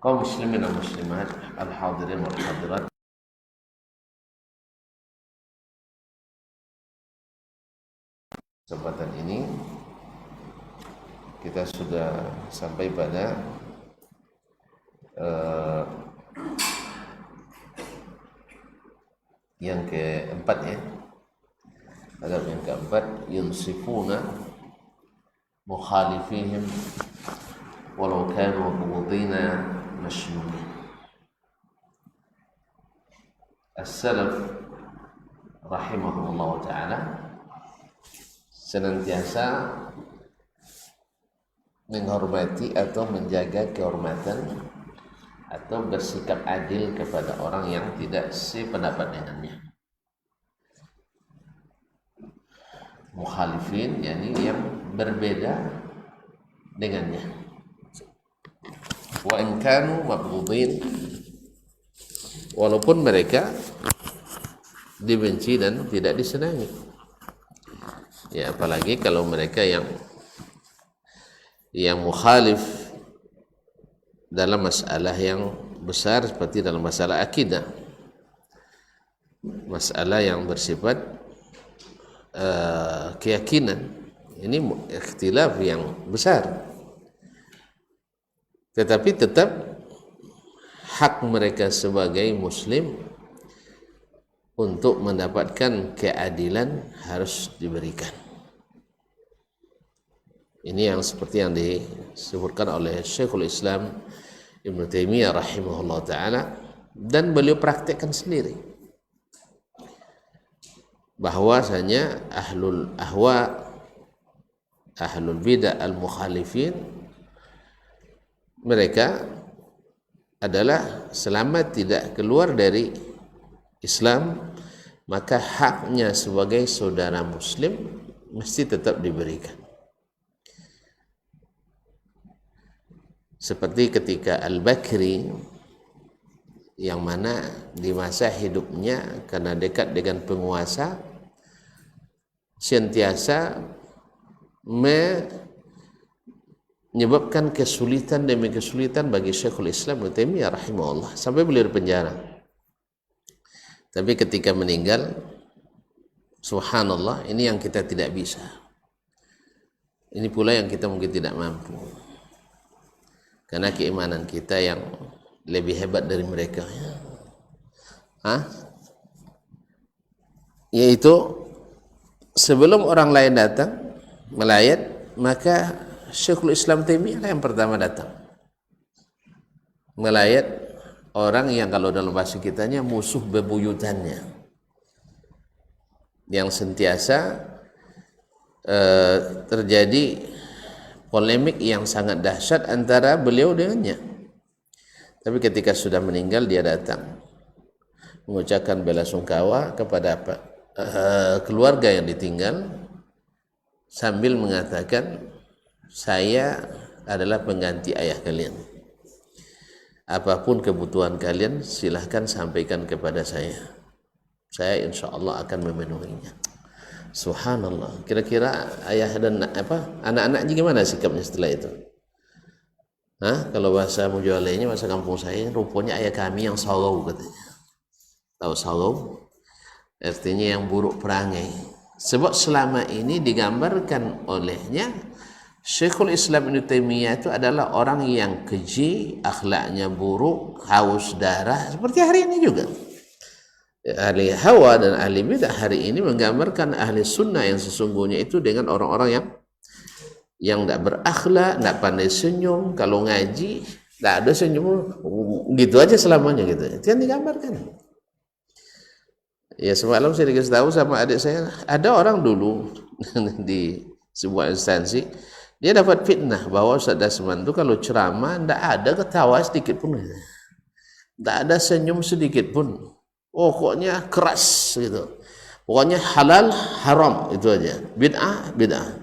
kaum muslimin dan muslimat, al-hadirin wal hadirat. Kesempatan ini kita sudah sampai pada yang keempat ya. Adab yang keempat, yunsifuna mukhalifihim walau kanu mubghidina mashmumin. As-salaf rahimahullah ta'ala senantiasa menghormati atau menjaga kehormatan atau bersikap adil kepada orang yang tidak sependapat dengannya. Mukhalifin, yakni yang berbeda dengannya. Wa in kanu mabghudin, walaupun mereka dibenci dan tidak disenangi. Ya, apalagi kalau mereka yang mukhalif dalam masalah yang besar seperti dalam masalah akidah, masalah yang bersifat keyakinan, ini ikhtilaf yang besar, tetapi tetap hak mereka sebagai muslim untuk mendapatkan keadilan harus diberikan. Ini yang seperti yang disebutkan oleh Syekhul Islam Ibn Taimiyah rahimahullah ta'ala, dan beliau praktekkan sendiri, bahwasanya ahlul ahwa, ahlul bidah al-mukhalifin, mereka adalah selama tidak keluar dari Islam, maka haknya sebagai saudara muslim mesti tetap diberikan. Seperti ketika Al-Bakri, yang mana di masa hidupnya karena dekat dengan penguasa sentiasa menyebabkan kesulitan demi kesulitan bagi Syekhul Islam Ibnu Taimiyah rahimahullah sampai beliau di penjara. Tapi ketika meninggal, subhanallah, ini yang kita tidak bisa. Ini pula yang kita mungkin tidak mampu, karena keimanan kita yang lebih hebat dari mereka. Yaitu sebelum orang lain datang melayat, maka Syekhul Islam Taimiyah yang pertama datang melayat orang yang kalau dalam bahasa kitanya musuh bebuyutannya, yang sentiasa terjadi polemik yang sangat dahsyat antara beliau dengannya. Tapi ketika sudah meninggal, dia datang mengucapkan belasungkawa kepada keluarga yang ditinggal, sambil mengatakan, saya adalah pengganti ayah kalian. Apapun kebutuhan kalian silahkan sampaikan kepada saya. Saya insya Allah akan memenuhinya. Subhanallah. Kira-kira ayah dan anak-anaknya gimana sikapnya setelah itu? Kalau bahasa Mujawalainya, bahasa kampung saya, rupanya ayah kami yang sarau katanya. Tahu sarau? Artinya yang buruk perangai. Sebab selama ini digambarkan olehnya Syekhul Islam Ibn Taimiyah itu adalah orang yang keji, akhlaknya buruk, haus darah, seperti hari ini juga. Ahli hawa dan ahli bidah hari ini menggambarkan ahli sunnah yang sesungguhnya itu dengan orang-orang yang tidak berakhlak, tidak pandai senyum, kalau ngaji tidak ada senyum, gitu aja selamanya gitu. Itu yang digambarkan. Ya, semalam saya dikasih tahu sama adik saya, ada orang dulu di sebuah instansi, dia dapat fitnah bahwa Ustaz Dasman itu kalau ceramah tidak ada ketawa sedikit pun, tidak ada senyum sedikit pun, pokoknya keras gitu, pokoknya halal haram itu aja, bid'ah bid'ah.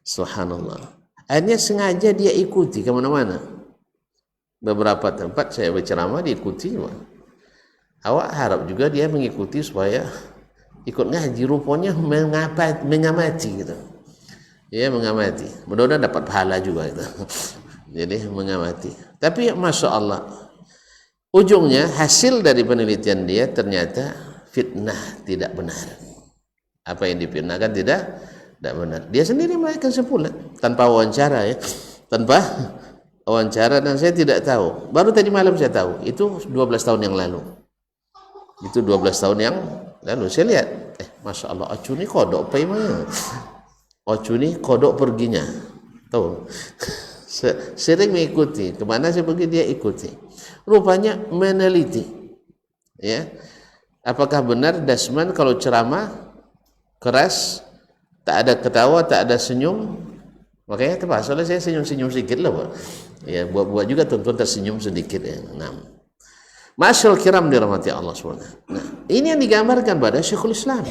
Subhanallah. Akhirnya sengaja dia ikuti kemana-mana. Beberapa tempat saya berceramah diikuti. Awak harap juga dia mengikuti supaya ikut ngaji, rupanya mengamati gitu. Ya, mengamati. Mudah-mudahan dapat pahala juga gitu. Jadi mengamati. Tapi masya Allah, ujungnya hasil dari penelitian dia ternyata fitnah, tidak benar. Apa yang difitnahkan tidak benar. Dia sendiri melahirkan sepula tanpa wawancara ya, tanpa wawancara, dan saya tidak tahu. Baru tadi malam saya tahu. Itu 12 tahun yang lalu. Itu 12 tahun yang lalu saya lihat. Masya Allah, acu ni kodok apa imanya? Acu ni kodok perginya. Tahu? Sering mengikuti. Kemana saya pergi dia ikuti. Rupanya meneliti. Ya. Apakah benar Dasman kalau ceramah keras, tak ada ketawa, tak ada senyum? Makanya terpaksa saya senyum-senyum sedikit lah, Pak. Ya, buat juga tuan-tuan tersenyum sedikit ya. Nah, Ma'asyarul kiram dirahmati Allah SWT. Nah, ini yang digambarkan pada Syekhul Islam.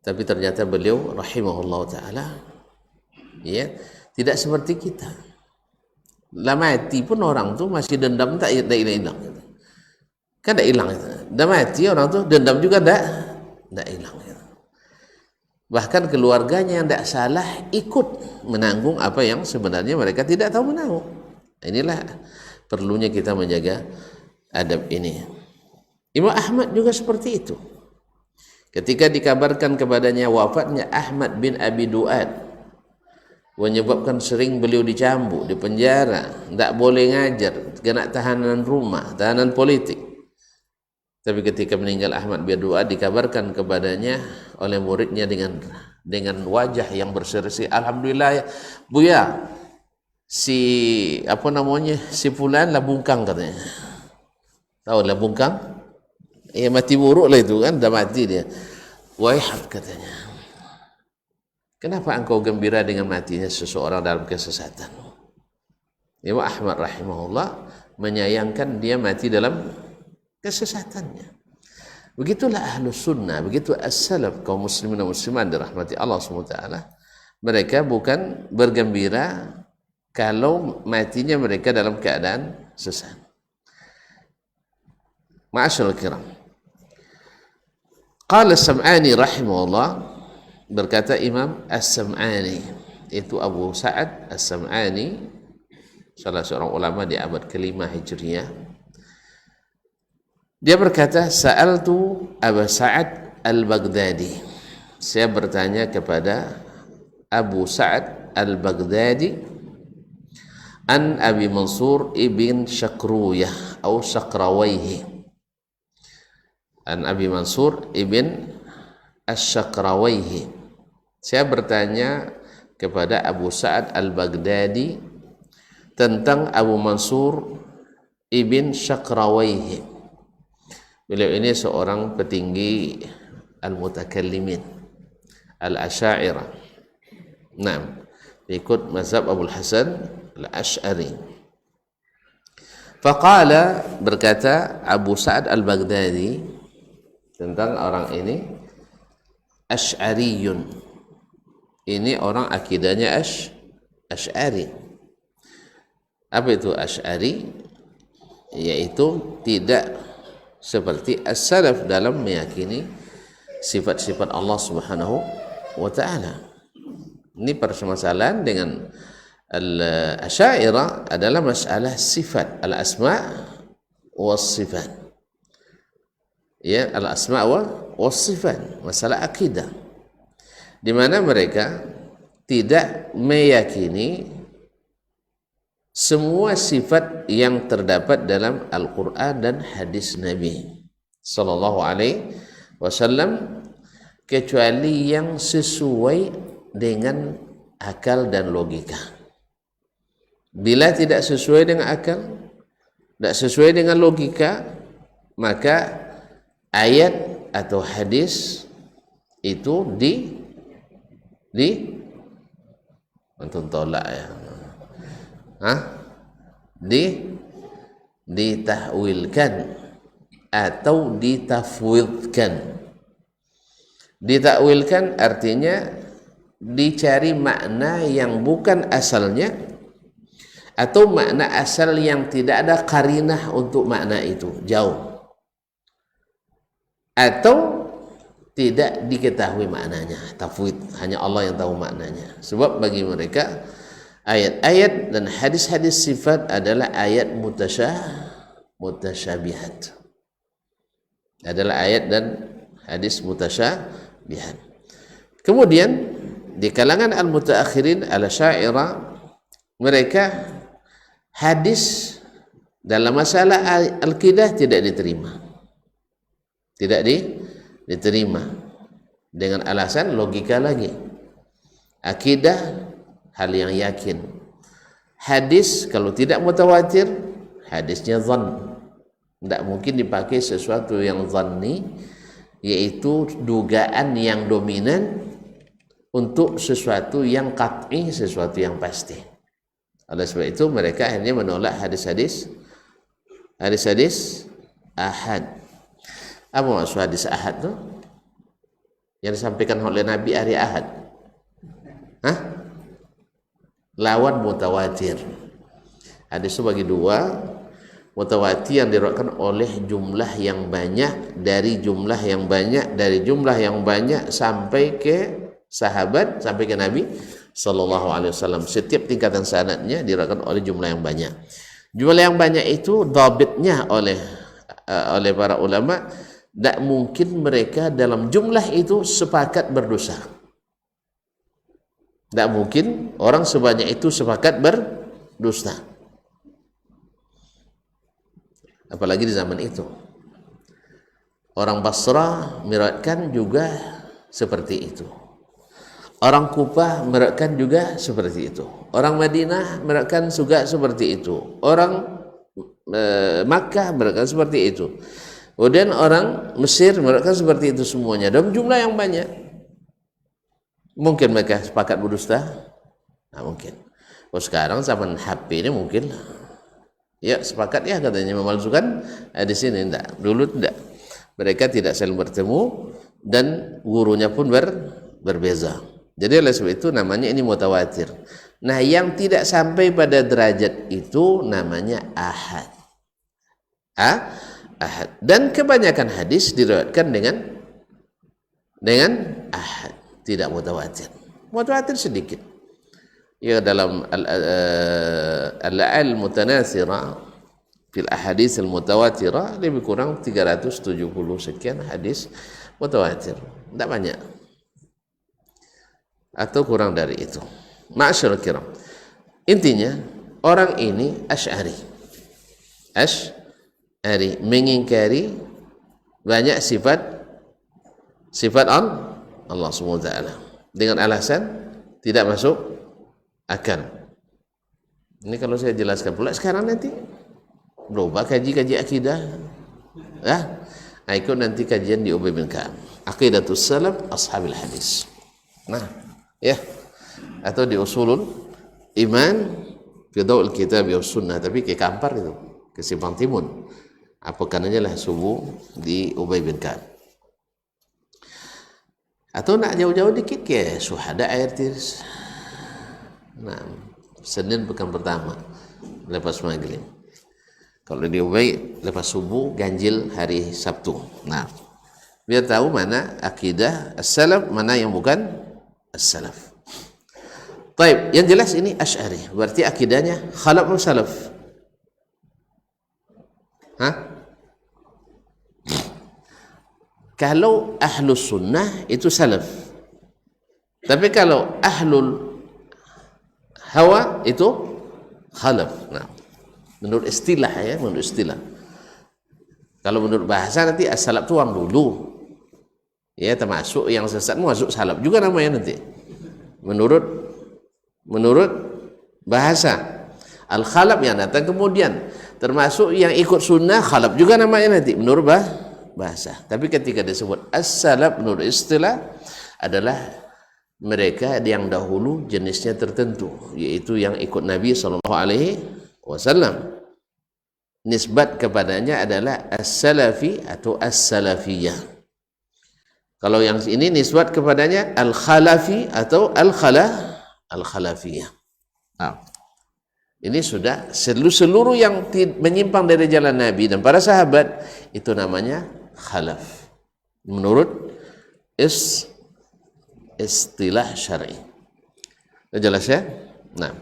Tapi ternyata beliau rahimahullah ta'ala ya, tidak seperti kita. Lah mati pun orang tu masih dendam tak hilang. Kan tak hilang itu. Dah mati orang tu dendam juga tak hilang. Bahkan keluarganya yang tidak salah ikut menanggung apa yang sebenarnya mereka tidak tahu menanggung. Inilah perlunya kita menjaga adab ini. Imam Ahmad juga seperti itu. Ketika dikabarkan kepadanya wafatnya Ahmad bin Abi Du'ad, menyebabkan sering beliau dicambuk, dipenjara, tidak boleh ngajar, kena tahanan rumah, tahanan politik. Tapi ketika meninggal Ahmad bin Du'ad, dikabarkan kepadanya oleh muridnya dengan wajah yang berseri-seri, alhamdulillah ya, Buya, si fulan lah bungkang katanya. Tahu lah bungkang? Ya mati buruk lah itu kan, dah mati dia. Waihat katanya. Kenapa engkau gembira dengan matinya seseorang dalam kesesatan? Imam Ahmad rahimahullah menyayangkan dia mati dalam kesesatannya. Begitulah ahlus sunnah, begitu as-salaf, kaum muslimin dan muslimat dirahmati Allah SWT. Mereka bukan bergembira kalau matinya mereka dalam keadaan sesat. Ma'asyarul kiram. Qala As-Sam'ani rahimahullah, berkata Imam As-Sam'ani, itu Abu Sa'ad As-Sam'ani, salah seorang ulama di abad ke-5 Hijriyah. Dia berkata, Sa'altu Abu Sa'ad Al-Baghdadi, saya bertanya kepada Abu Sa'ad Al-Baghdadi an Abi Mansur ibn Syakruyah atau Syakrawaihi, an Abi Mansur ibn Asy-Syakrawaihi. Saya bertanya kepada Abu Sa'ad Al-Baghdadi tentang Abu Mansur ibn Syakrawaihi. Beliau ini seorang petinggi al-mutakallimin, al-Asy'ariyah. Nah, ikut mazhab Abu Hasan al-Asy'ari. Faqala, berkata Abu Sa'ad Al-Baghdadi tentang orang ini, Asy'ariyun, ini orang akidahnya Asy'ari. Apa itu Asy'ari? Yaitu tidak seperti as-salaf dalam meyakini sifat-sifat Allah Subhanahu wa ta'ala. Ini permasalahan dengan al-Asy'ariyah adalah masalah sifat, al-asma' was sifat. Ya, al-asma' was sifat, masalah akidah, di mana mereka tidak meyakini semua sifat yang terdapat dalam Al-Quran dan hadis Nabi Sallallahu Alaihi Wasallam, kecuali yang sesuai dengan akal dan logika. Bila tidak sesuai dengan akal, tidak sesuai dengan logika, maka ayat atau hadis itu antum tolak ya, ditahwilkan atau ditafwidkan. Ditakwilkan artinya dicari makna yang bukan asalnya, atau makna asal yang tidak ada qarinah untuk makna itu, jauh, atau tidak diketahui maknanya. Tafwid hanya Allah yang tahu maknanya. Sebab bagi mereka Ayat-ayat dan hadis-hadis sifat adalah ayat mutasyabihat. Adalah ayat dan hadis mutasyabihat. Kemudian di kalangan al-mutaakhirin al-syairah, mereka hadis dalam masalah al-aqidah tidak diterima. Tidak diterima dengan alasan logika lagi. Akidah hal yang yakin. Hadis kalau tidak mutawatir, hadisnya dhann. Tidak mungkin dipakai sesuatu yang dhanni, yaitu dugaan yang dominan untuk sesuatu yang qat'i, sesuatu yang pasti. Oleh sebab itu mereka akhirnya menolak hadis-hadis ahad. Apa maksud hadis ahad itu? Yang disampaikan oleh Nabi hari Ahad. Lawan mutawatir. Hadis itu bagi dua. Mutawatir yang diriwayatkan oleh jumlah yang banyak, dari jumlah yang banyak, dari jumlah yang banyak sampai ke sahabat, sampai ke Nabi sallallahu alaihi wasallam. Setiap tingkatan sanadnya diriwayatkan oleh jumlah yang banyak. Jumlah yang banyak itu dhabitnya oleh para ulama, tidak mungkin mereka dalam jumlah itu sepakat berdosa. Tidak mungkin orang sebanyak itu sepakat berdusta. Apalagi di zaman itu. Orang Basrah meriwayatkan juga seperti itu. Orang Kufah meriwayatkan juga seperti itu. Orang Madinah meriwayatkan juga seperti itu. Orang Makkah meriwayatkan seperti itu. Kemudian orang Mesir meriwayatkan seperti itu semuanya dalam jumlah yang banyak. Mungkin mereka sepakat berdusta? Nah, mungkin. Oh, sekarang zaman HP ini mungkin. Ya, sepakat ya katanya memalsukan di sini. Enggak, dulu tidak. Mereka tidak saling bertemu dan gurunya pun berbeza. Jadi oleh sebab itu namanya ini mutawatir. Nah, yang tidak sampai pada derajat itu namanya ahad. Ahad. Dan kebanyakan hadis diriwayatkan dengan ahad, tidak mutawatir. Mutawatir sedikit. Ya, dalam al-mutanasirah fil ahadits al-mutawatirah lebih kurang 370 sekian hadis mutawatir. Tidak banyak. Atau kurang dari itu. Ma'asyiral kiram. Intinya orang ini Asy'ari mengingkari banyak sifat Allah SWT dengan alasan tidak masuk akal. Ini kalau saya jelaskan pula sekarang, nanti berubah kaji akidah. Ikut nanti kajian di Ubay bin Ka'ab, Aqidatus Salaf Ashabil Hadis. Nah, ya, atau di Usulul Iman fi Daw'il Kitab wa Sunnah, tapi ke Kampar itu, ke Simpang Timun. Apakan aja lah subuh di Ubay bin Ka'ab. Atau nak jauh-jauh dikit ke Syuhada Air Tiris. Nah, Senin pekan pertama lepas maghrib. Kalau di Ubay lepas subuh, ganjil hari Sabtu. Nah, biar tahu mana akidah as-salaf, mana yang bukan as-salaf. Baik, yang jelas ini Asy'ari, berarti akidahnya khalaf atau salaf? Kalau ahlus sunnah itu salaf. Tapi kalau ahlul hawa itu khalaf. Nah, menurut istilah ya, menurut istilah. Kalau menurut bahasa nanti as-salaf itu orang dulu. Ya, termasuk yang sesat masuk salaf juga namanya nanti. Menurut bahasa. Al-khalaf yang datang kemudian, termasuk yang ikut sunnah khalaf juga namanya nanti menurut bahasa. Tapi ketika disebut as-salaf menurut istilah adalah mereka yang dahulu jenisnya tertentu, yaitu yang ikut Nabi SAW. Nisbat kepadanya adalah as-salafi atau as-salafiyah. Kalau yang ini nisbat kepadanya al-khalafi atau al-khalafiyah. Nah, ini sudah seluruh yang menyimpang dari jalan Nabi dan para sahabat itu namanya khalaf menurut istilah syar'i. Jelas ya? Nah,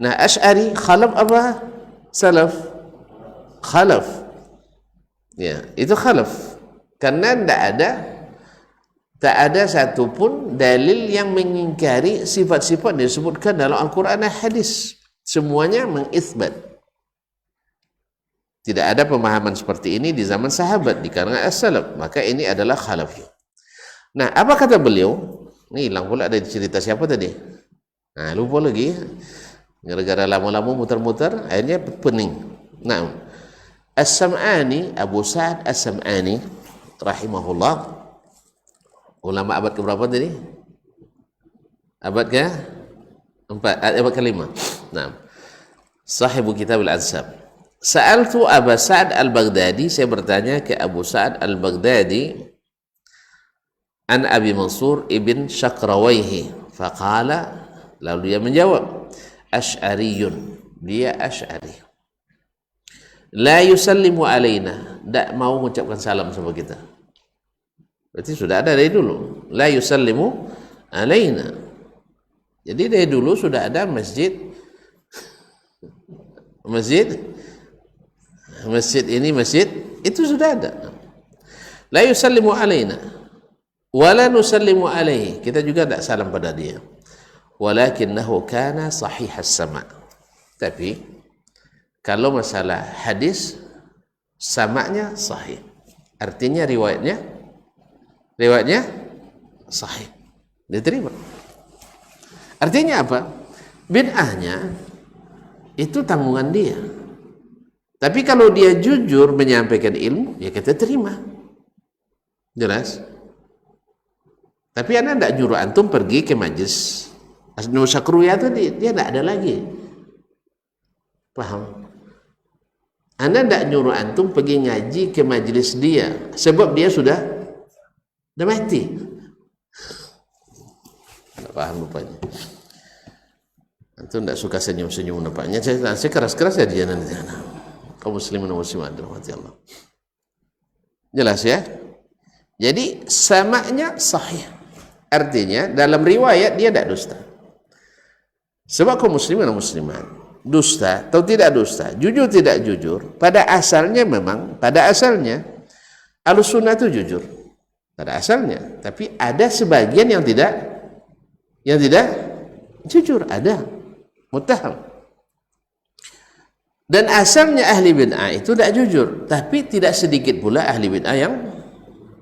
Nah, Asy'ari khalaf apa salaf? Khalaf. Ya, itu khalaf. Karena tak ada satupun dalil yang mengingkari sifat-sifat yang disebutkan dalam Al-Quran dan hadis. Semuanya mengisbat. Tidak ada pemahaman seperti ini di zaman sahabat, di kalangan as-salaf. Maka ini adalah khalaf. Nah, apa kata beliau? Ini hilang pula dari cerita siapa tadi? Nah, lupa lagi. Gara-gara lama-lama muter-muter, akhirnya pening. Nah, As-Sam'ani, Abu Sa'ad As-Sam'ani, rahimahullah, ulama abad keberapa tadi? Abad ke? 4, abad ke-5. Nah, sahibu kitab al-Ansab. Sa'altu Abu Sa'ad al-Baghdadi, saya bertanya ke Abu Sa'ad al-Baghdadi an Abi Mansur ibn Syakrawayhi, faqala, lalu dia menjawab, Asy'ariyun, dia Asy'ari, la yusallimu alaina, tak mau mengucapkan salam sama kita. Berarti sudah ada dari dulu, la yusallimu alaina. Jadi dari dulu sudah ada masjid ini, masjid itu sudah ada. La yusallimu alaina wala nusallimu alaihi, kita juga tidak salam pada dia. Walakinnahu kana sahihas sama'. Tapi kalau masalah hadis, sama'nya sahih, artinya riwayatnya sahih, diterima. Artinya apa? Bid'ahnya itu tanggungan dia. Tapi kalau dia jujur menyampaikan ilmu, ya kita terima. Jelas? Tapi Anda tidak nyuruh antum pergi ke majlis Nusakruya itu, dia tidak ada lagi. Paham? Anda tidak nyuruh antum pergi ngaji ke majlis dia, sebab dia sudah mati. Tidak paham rupanya. Antum tidak suka senyum-senyum nampaknya. Saya keras-keras ya dia nanti. Kaum muslimin dan muslimat dirahmati Allah. Jelas ya? Jadi sama'nya sahih. Artinya dalam riwayat dia tidak dusta. Sebab kaum muslimin dan muslimat, dusta atau tidak dusta, jujur tidak jujur, pada asalnya Ahlus Sunnah itu jujur pada asalnya, tapi ada sebagian yang tidak jujur, ada muttaham. Dan asalnya ahli bid'ah itu tidak jujur, tapi tidak sedikit pula ahli bid'ah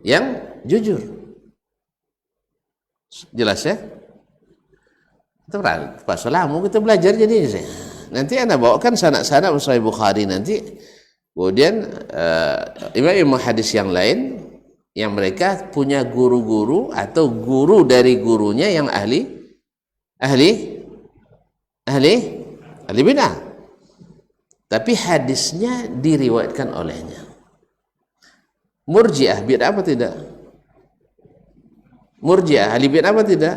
yang jujur. Jelas ya? Pas lama kita belajar jadi nanti Anda bawakan sanak-sanak Sahih Bukhari nanti, kemudian imam hadis yang lain yang mereka punya guru-guru atau guru dari gurunya yang ahli bid'ah, tapi hadisnya diriwayatkan olehnya. Murji'ah bid'ah apa tidak? Murji'ah ahli bid'ah apa tidak?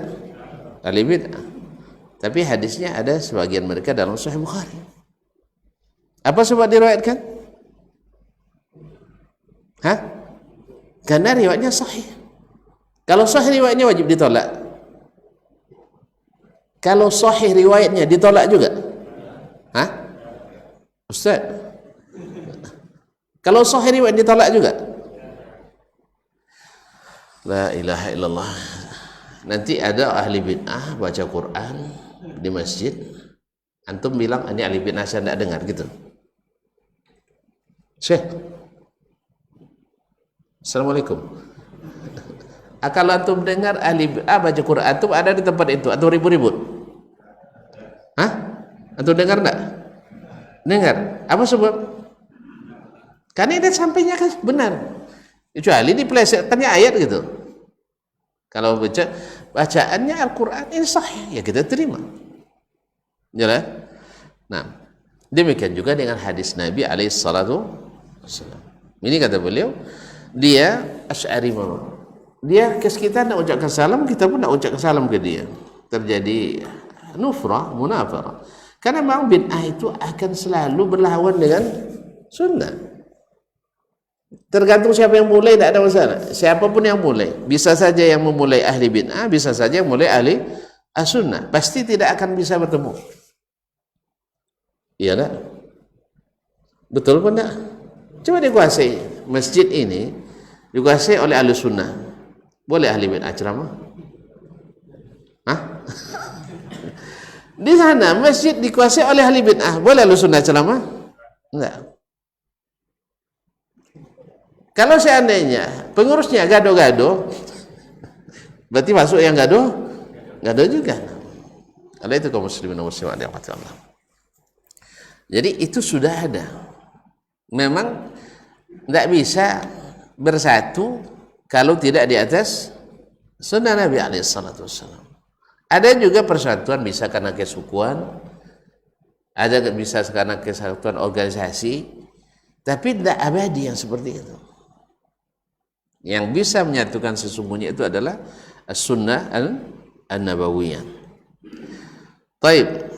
Ahli bid'ah, tapi hadisnya ada sebagian mereka dalam Sahih Bukhari. Apa sebab diriwayatkan? Karena riwayatnya sahih. Kalau sahih riwayatnya wajib ditolak. Kalau sahih riwayatnya ditolak juga? Ustaz? Kalau sahih riwayat ditolak juga? La ilaha illallah. Nanti ada ahli bid'ah baca Quran di masjid, antum bilang ini ahli bid'ah, saya tidak dengar gitu. Syekh, assalamualaikum. Kalau antum dengar ahli bid'ah baca Quran, antum ada di tempat itu atau ribut-ribut? Antum dengar enggak? Dengar. Apa sebab? Karena ini sampainya kan benar. Kecuali dipelesetkannya ayat gitu. Kalau bacaannya Al-Quran ini sahih, ya kita terima. Jelas? Nah, demikian juga dengan hadis Nabi alaihissalatu wassalam. Ini kata beliau, dia Asy'ari memang. Dia ke kita nak ucapkan salam, kita pun nak ucapkan salam ke dia. Terjadi nufrah, munafarah. Karena memang bid'ah itu akan selalu berlawan dengan sunnah. Tergantung siapa yang mulai, tidak ada masalah. Siapapun yang mulai, bisa saja yang memulai ahli bid'ah, bisa saja yang mulai ahli as-sunnah. Pasti tidak akan bisa bertemu. Iya enggak? Betul pun enggak? Coba dikuasai masjid ini dikuasai oleh ahli sunnah. Boleh ahli bid'ah ceramah? Hah? Di sana masjid dikuasai oleh ahli bid'ah. Boleh ahli sunnah ceramah? Enggak. Kalau seandainya pengurusnya gado-gado, berarti masuk yang gado juga. Kalau itu kaum muslimin dan muslimat yang dirahmati Allah. Jadi itu sudah ada. Memang tidak bisa bersatu kalau tidak di atas sunnah Nabi alaihissalatu wassalam. Ada juga persatuan bisa karena kesukuan, ada bisa karena kesatuan organisasi, tapi tidak abadi yang seperti itu. Yang bisa menyatukan sesungguhnya itu adalah sunnah an-nabawiyah. Baik.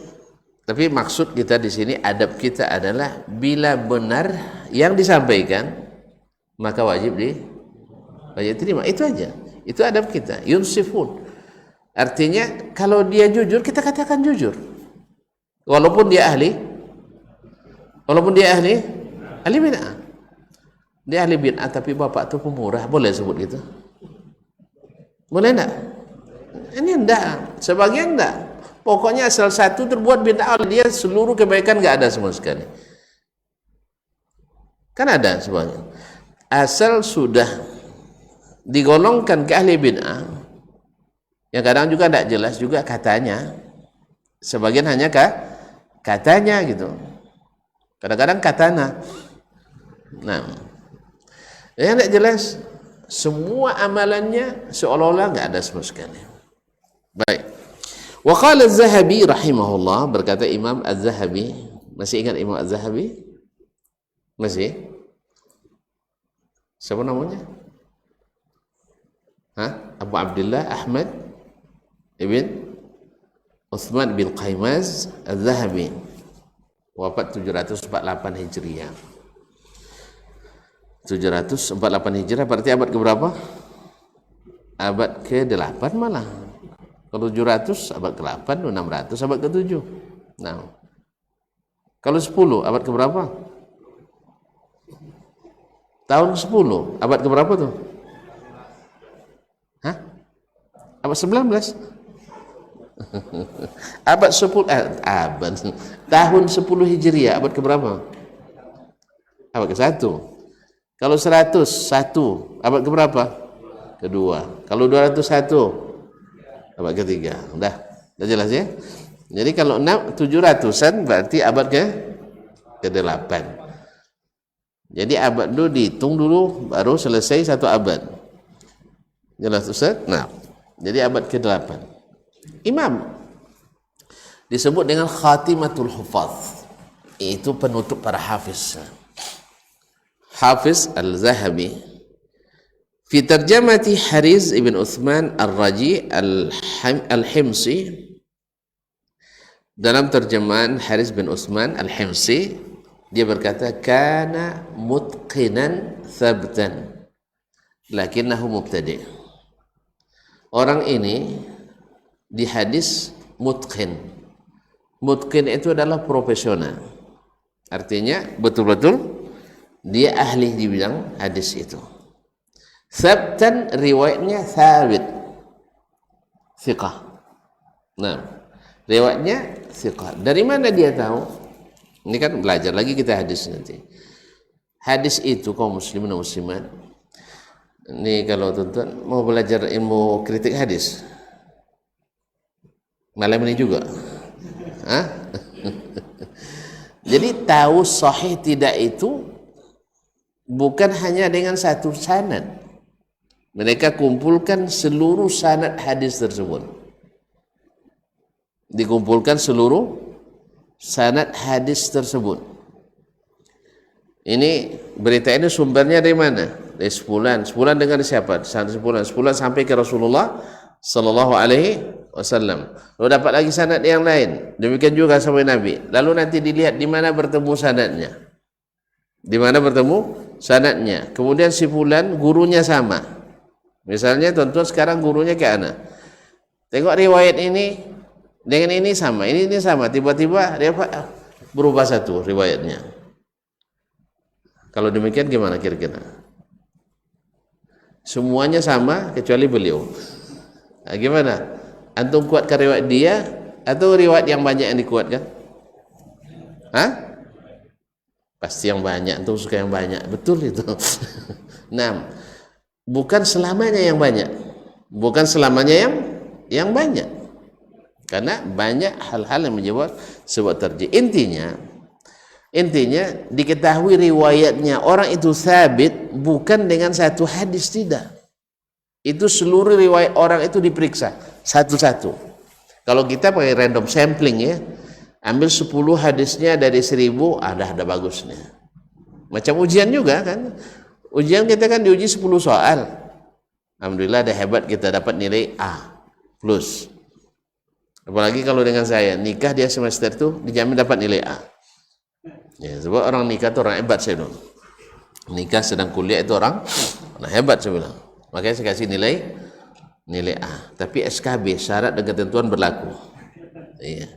Tapi maksud kita di sini, adab kita adalah bila benar yang disampaikan maka wajib terima. Itu aja. Itu adab kita. Yunsifun. Artinya kalau dia jujur kita katakan jujur. Walaupun dia ahli bid'ah. Dia ahli bid'ah tapi bapak itu pemurah, boleh sebut gitu? Boleh enggak? Ini enggak. Sebagian enggak. Pokoknya asal satu terbuat bid'ah oleh dia, seluruh kebaikan enggak ada sama sekali. Kan ada sebagian. Asal sudah digolongkan ke ahli bid'ah, yang kadang juga tidak jelas juga katanya. Sebagian hanya katanya gitu. Kadang-kadang katana. Nah, yang tidak jelas, semua amalannya seolah-olah enggak ada sama sekali. Baik. Wa qala Az-Zahabi rahimahullah, berkata Imam Az-Zahabi, masih ingat Imam Az-Zahabi? Masih? Siapa namanya? Abu Abdullah Ahmad ibn Uthman bin Qaymaz Az-Zahabi, wafat 748 Hijriah. 748 Hijriah berarti abad keberapa? Abad ke-8 malah. Kalau 700 abad ke-8, 600 abad ke-7. Nah, kalau 10 abad keberapa? Tahun 10 abad keberapa tuh? Hah? Abad 19? Abad 10 tahun 10 Hijriah abad keberapa? Abad ke-1. Kalau 100 1 abad keberapa? Kedua. Kalau 201 abad ketiga. Udah jelas ya. Jadi kalau 700-an berarti abad ke-8. Jadi abad dulu dihitung dulu baru selesai satu abad. Jelas Ustaz? Nah, jadi abad ke-8. Imam disebut dengan khatimatul hufaz. Itu penutup para hafiz. Hafiz Al-Zahabi fi tarjamati Hariz ibn Uthman Ar-Raji Al-Himsi, dalam terjemahan Hariz bin Uthman Al-Himsi, dia berkata kana mutqinan thabtan lakinnahu mubtadi'. Orang ini di hadis mutqin. Mutqin itu adalah profesional. Artinya betul-betul dia ahli di bidang hadis itu. Thabtan riwayatnya thabit, thiqah. Nah, riwayatnya thiqah. Dari mana dia tahu? Ini kan belajar lagi kita hadis nanti. Hadis itu kaum muslimin dan muslimat. Ini kalau tuan-tuan mau belajar ilmu kritik hadis, malam ini juga. Jadi tahu sahih tidak itu bukan hanya dengan satu sanad. Mereka kumpulkan seluruh sanad hadis tersebut. Dikumpulkan seluruh sanad hadis tersebut. Ini berita ini sumbernya dari mana? Dari sebulan. Sebulan dengan siapa? Sebulan sampai ke Rasulullah sallallahu alaihi wasallam. Lalu dapat lagi sanad yang lain. Demikian juga sampai Nabi. Lalu nanti dilihat di mana bertemu sanadnya. Di mana bertemu sanadnya. Kemudian si fulan gurunya sama. Misalnya tuan-tuan sekarang gurunya kayak ana. Tengok riwayat ini dengan ini sama, ini sama. Tiba-tiba dia berubah satu riwayatnya. Kalau demikian gimana kira-kira? Semuanya sama kecuali beliau. Nah, gimana? Antum kuatkan riwayat dia atau riwayat yang banyak yang dikuatkan? Hah? Pasti yang banyak. Antum suka yang banyak. Betul itu. Nah, bukan selamanya yang banyak. Bukan selamanya yang banyak. Karena banyak hal-hal yang menyebabkan sebuah terjadi. Intinya diketahui riwayatnya orang itu sabit bukan dengan satu hadis, tidak. Itu seluruh riwayat orang itu diperiksa satu-satu. Kalau kita pakai random sampling ya, ambil 10 hadisnya dari 1000, ada bagusnya. Macam ujian juga kan. Ujian kita kan diuji 10 soal. Alhamdulillah ada hebat kita dapat nilai A plus. Apalagi kalau dengan saya nikah dia semester itu dijamin dapat nilai A. Ya, sebab orang nikah itu orang hebat saya dulu. Nikah sedang kuliah itu orang hebat saya bilang. Makanya saya kasih nilai A. Tapi SKB syarat dan ketentuan berlaku. Iya.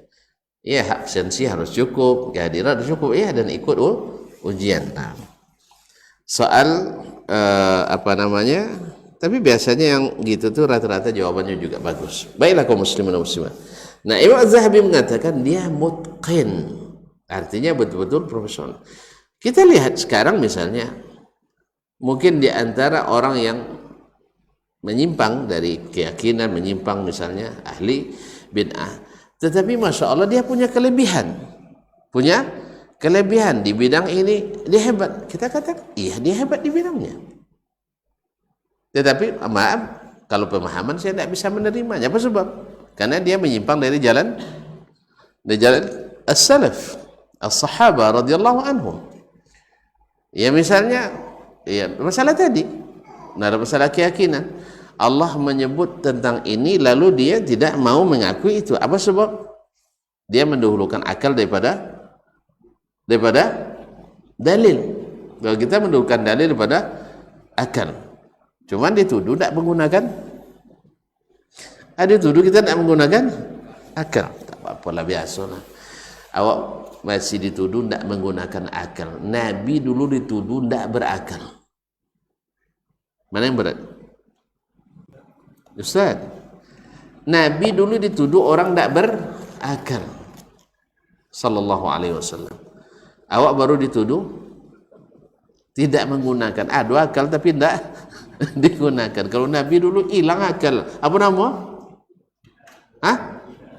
Iya, absensi harus cukup, kehadiran harus cukup, iya, dan ikut ujian. Nah, soal tapi biasanya yang gitu tuh rata-rata jawabannya juga bagus. Baiklah kaum muslimin dan muslimat. Nah, Imam Az-Zahabi mengatakan dia mutqin, artinya betul-betul profesional. Kita lihat sekarang misalnya, mungkin di antara orang yang menyimpang dari keyakinan, menyimpang misalnya ahli bid'ah, tetapi masya Allah dia punya kelebihan di bidang ini, dia hebat. Kita katakan iya dia hebat di bidangnya, tetapi maaf kalau pemahaman saya tidak bisa menerimanya. Apa sebab? Karena dia menyimpang dari jalan as-salaf, as-sahabah radhiyallahu anhum. Ya misalnya ya masalah tadi, masalah keyakinan, Allah menyebut tentang ini lalu dia tidak mau mengakui itu. Apa sebab? Dia mendahulukan akal daripada dalil. Kalau kita mendahulukan dalil daripada akal, cuman dituduh tidak menggunakan, dituduh kita tidak menggunakan akal. Tak apa-apalah, biasalah. Awak masih dituduh tidak menggunakan akal. Nabi dulu dituduh tidak berakal. Mana yang berat? Ustaz, Nabi dulu dituduh orang tidak berakal, sallallahu alaihi wasallam. Awak baru dituduh tidak menggunakan. Ada akal tapi tidak digunakan. Kalau Nabi dulu hilang akal, apa nama?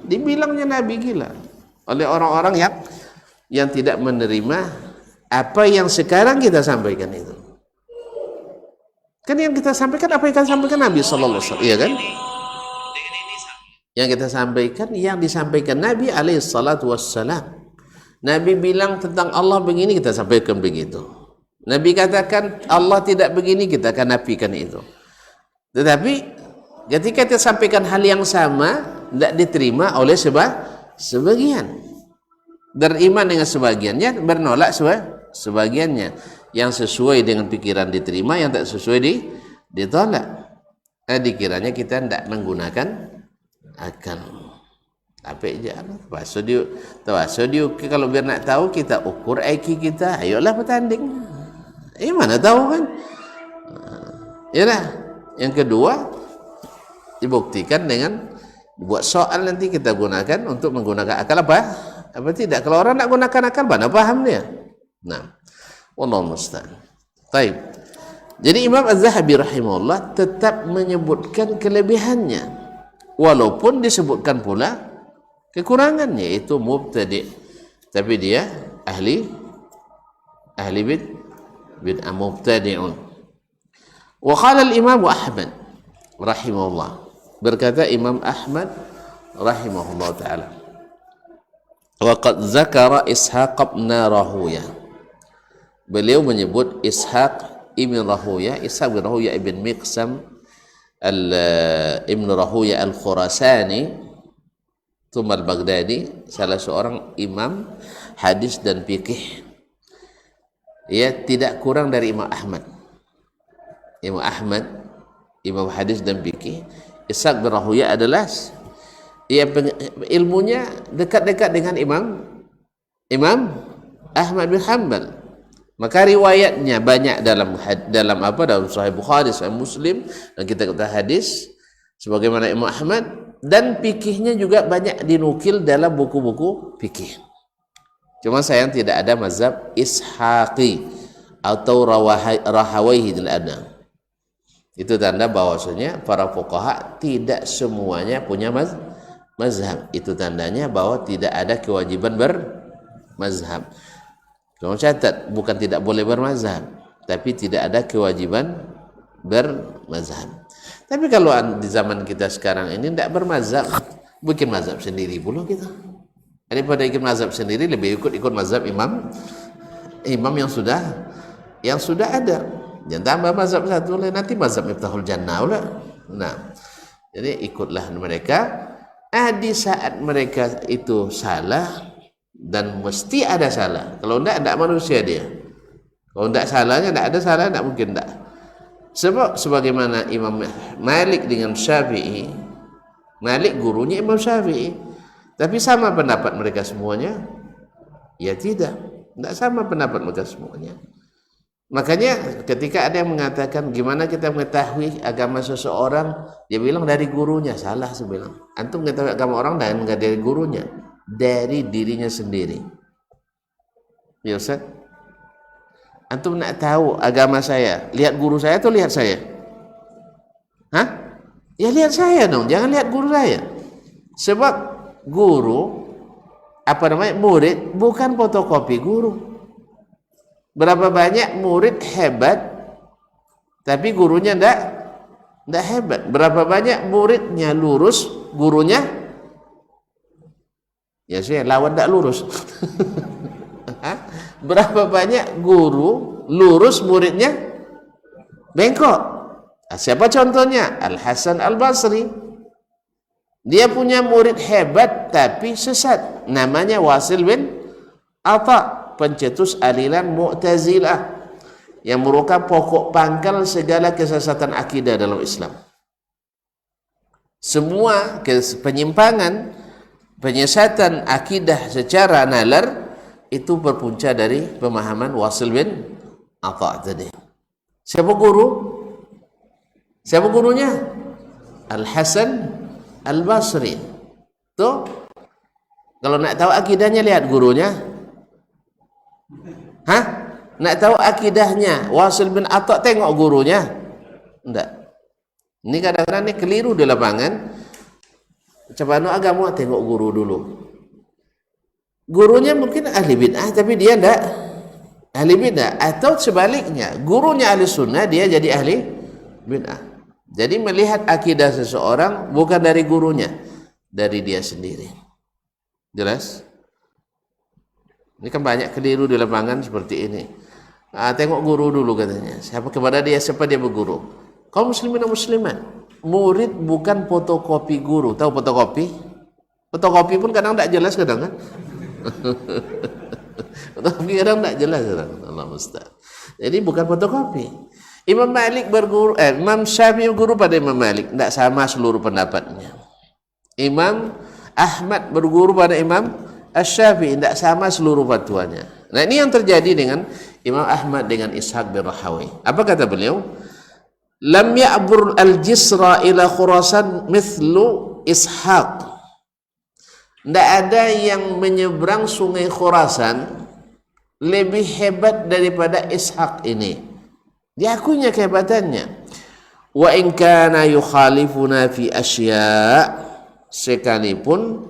Dibilangnya Nabi gila oleh orang-orang yang tidak menerima apa yang sekarang kita sampaikan itu. Kan yang kita sampaikan apa yang kita sampaikan Nabi sallallahu alaihi wasallam, iya kan? Yang kita sampaikan yang disampaikan Nabi alaihi salatu wassalam. Nabi bilang tentang Allah begini, kita sampaikan begitu. Nabi katakan Allah tidak begini, kita akan nafikan itu. Tetapi ketika kita sampaikan hal yang sama tidak diterima oleh sebagian. Beriman dengan sebagiannya, bernolak sebagiannya. Yang sesuai dengan pikiran diterima, yang tak sesuai ditolak. Dikiranya kita tidak menggunakan akal. Apa aja? Tawaso dia kalau biar nak tahu kita ukur IQ kita, ayolah bertanding. Mana tahu kan? Yalah. Yang kedua dibuktikan dengan buat soal nanti kita gunakan untuk menggunakan akal apa tidak. Kalau orang nak gunakan akal, mana paham dia? Nah, wallahu musta'an. Baik. Jadi Imam Az-Zahabi rahimahullah tetap menyebutkan kelebihannya walaupun disebutkan pula kekurangannya, yaitu mubtadi'. Tapi dia ahli bid'ah, mubtadi'un. Wa qala al-Imam Ahmad rahimahullah, berkata Imam Ahmad rahimahullah ta'ala, wa qad zakara Ishaq ibn Rahuyah, beliau menyebut Ishaq ibn Rahuyah, Ishaq ibn Rahuyah ibn Miqsam ibn Rahuyah al-Khurasani thumma al-Baghdadi, salah seorang imam hadis dan fikih. Ia tidak kurang dari Imam Ahmad. Imam Ahmad, imam hadis dan fikih. Ishaq bin Rahuyah adalah ilmunya dekat-dekat dengan Imam Imam Ahmad bin Hanbal. Maka riwayatnya banyak dalam Sahih Bukhari, Sahih Muslim dan kitab hadis sebagaimana Imam Ahmad, dan fikihnya juga banyak dinukil dalam buku-buku fikih. Cuma sayang tidak ada mazhab Ishaqi atau Rahawayhi tidak ada. Itu tanda bahwasanya para fuqaha tidak semuanya punya mazhab. Itu tandanya bahwa tidak ada kewajiban bermazhab. Kamu catat, bukan tidak boleh bermazhab, tapi tidak ada kewajiban bermazhab. Tapi kalau di zaman kita sekarang ini tidak bermazhab, bikin mazhab sendiri pula kita. Daripada ikut mazhab sendiri, lebih ikut mazhab imam yang sudah ada. Jangan tambah mazhab satu lagi, nanti mazhab Miftahul Jannah pula. Nah, jadi ikutlah mereka. Di saat mereka itu salah, dan mesti ada salah. Kalau tidak manusia dia. Kalau tidak salahnya, tidak ada salah, tidak mungkin tidak. Sebab sebagaimana Imam Malik dengan Syafi'i, Malik gurunya Imam Syafi'i, tapi sama pendapat mereka semuanya? Ya tidak sama pendapat mereka semuanya. Makanya ketika ada yang mengatakan gimana kita mengetahui agama seseorang, dia bilang dari gurunya. Salah, saya bilang. Antum mengetahui agama orang dan enggak dari gurunya, dari dirinya sendiri. Ya Ustaz, antum nak tahu agama saya, lihat guru saya atau lihat saya? Ya lihat saya dong, jangan lihat guru saya. Sebab guru, murid bukan fotokopi guru. Berapa banyak murid hebat tapi gurunya ndak hebat. Berapa banyak muridnya lurus, gurunya ya saya lawan ndak lurus. Berapa banyak guru lurus, muridnya bengkok. Siapa contohnya? Al-Hasan Al-Basri. Dia punya murid hebat tapi sesat, namanya Wasil bin Atha, pencetus aliran Mu'tazilah yang merupakan pokok pangkal segala kesesatan akidah dalam Islam. Semua penyimpangan, penyesatan akidah secara nalar itu berpunca dari pemahaman Wasil bin Atha tadi. Siapa guru? Siapa gurunya? Al-Hasan Al-Basri. Tuh, kalau nak tahu akidahnya lihat gurunya. Nak tahu akidahnya Wasil bin Atha, tengok gurunya. Enggak. Ini kadang-kadang ini keliru di lapangan. Coba agama, tengok guru dulu. Gurunya mungkin ahli bid'ah tapi dia enggak ahli bid'ah, atau sebaliknya, gurunya ahli sunnah dia jadi ahli bid'ah. Jadi melihat akidah seseorang bukan dari gurunya, dari dia sendiri. Jelas? Ini kan banyak keliru di lapangan seperti ini. Tengok guru dulu katanya. Siapa dia berguru? Kaum muslimin dan muslimat, murid bukan fotokopi guru. Tahu fotokopi? Fotokopi pun kadang tidak jelas kadang kan? Fotokopi kadang tidak jelas kadang. Allah musta'an. Jadi bukan fotokopi. Imam Malik Imam Syafi'i berguru pada Imam Malik, tidak sama seluruh pendapatnya. Imam Ahmad berguru pada Imam Asy-Syafi'i, tidak sama seluruh fatwanya. Nah, ini yang terjadi dengan Imam Ahmad dengan Ishaq bin Rahawi. Apa kata beliau? Lam ya'bur al-jisra ila Khurasan mithlu Ishaq. Tidak ada yang menyeberang sungai Khurasan lebih hebat daripada Ishaq ini. Diakuinya kehebatannya. Wa in kana yukhalifuna fi asya', sekalipun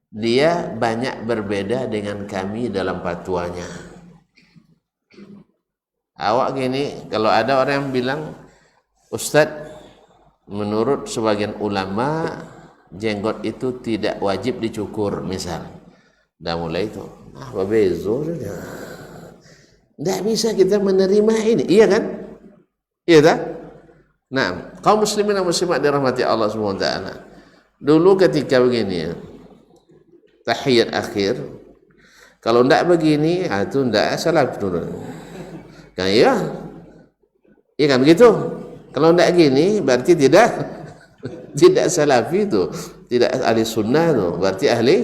dia banyak berbeda dengan kami dalam fatwanya. Awak gini, kalau ada orang yang bilang, Ustadz, menurut sebagian ulama jenggot itu tidak wajib dicukur, misal. Dah mulai itu, bezo saja. Tidak bisa kita menerima ini, iya kan? Iya tak? Nah, kaum muslimin dan muslimat dirahmati Allah SWT. Dulu ketika begini ya, tahiyat akhir, kalau tidak begini, itu tidak salah betul. Kan iya? Iya kan begitu? Kalau tidak gini, berarti tidak salafi itu, tidak ahli sunnah itu, berarti ahli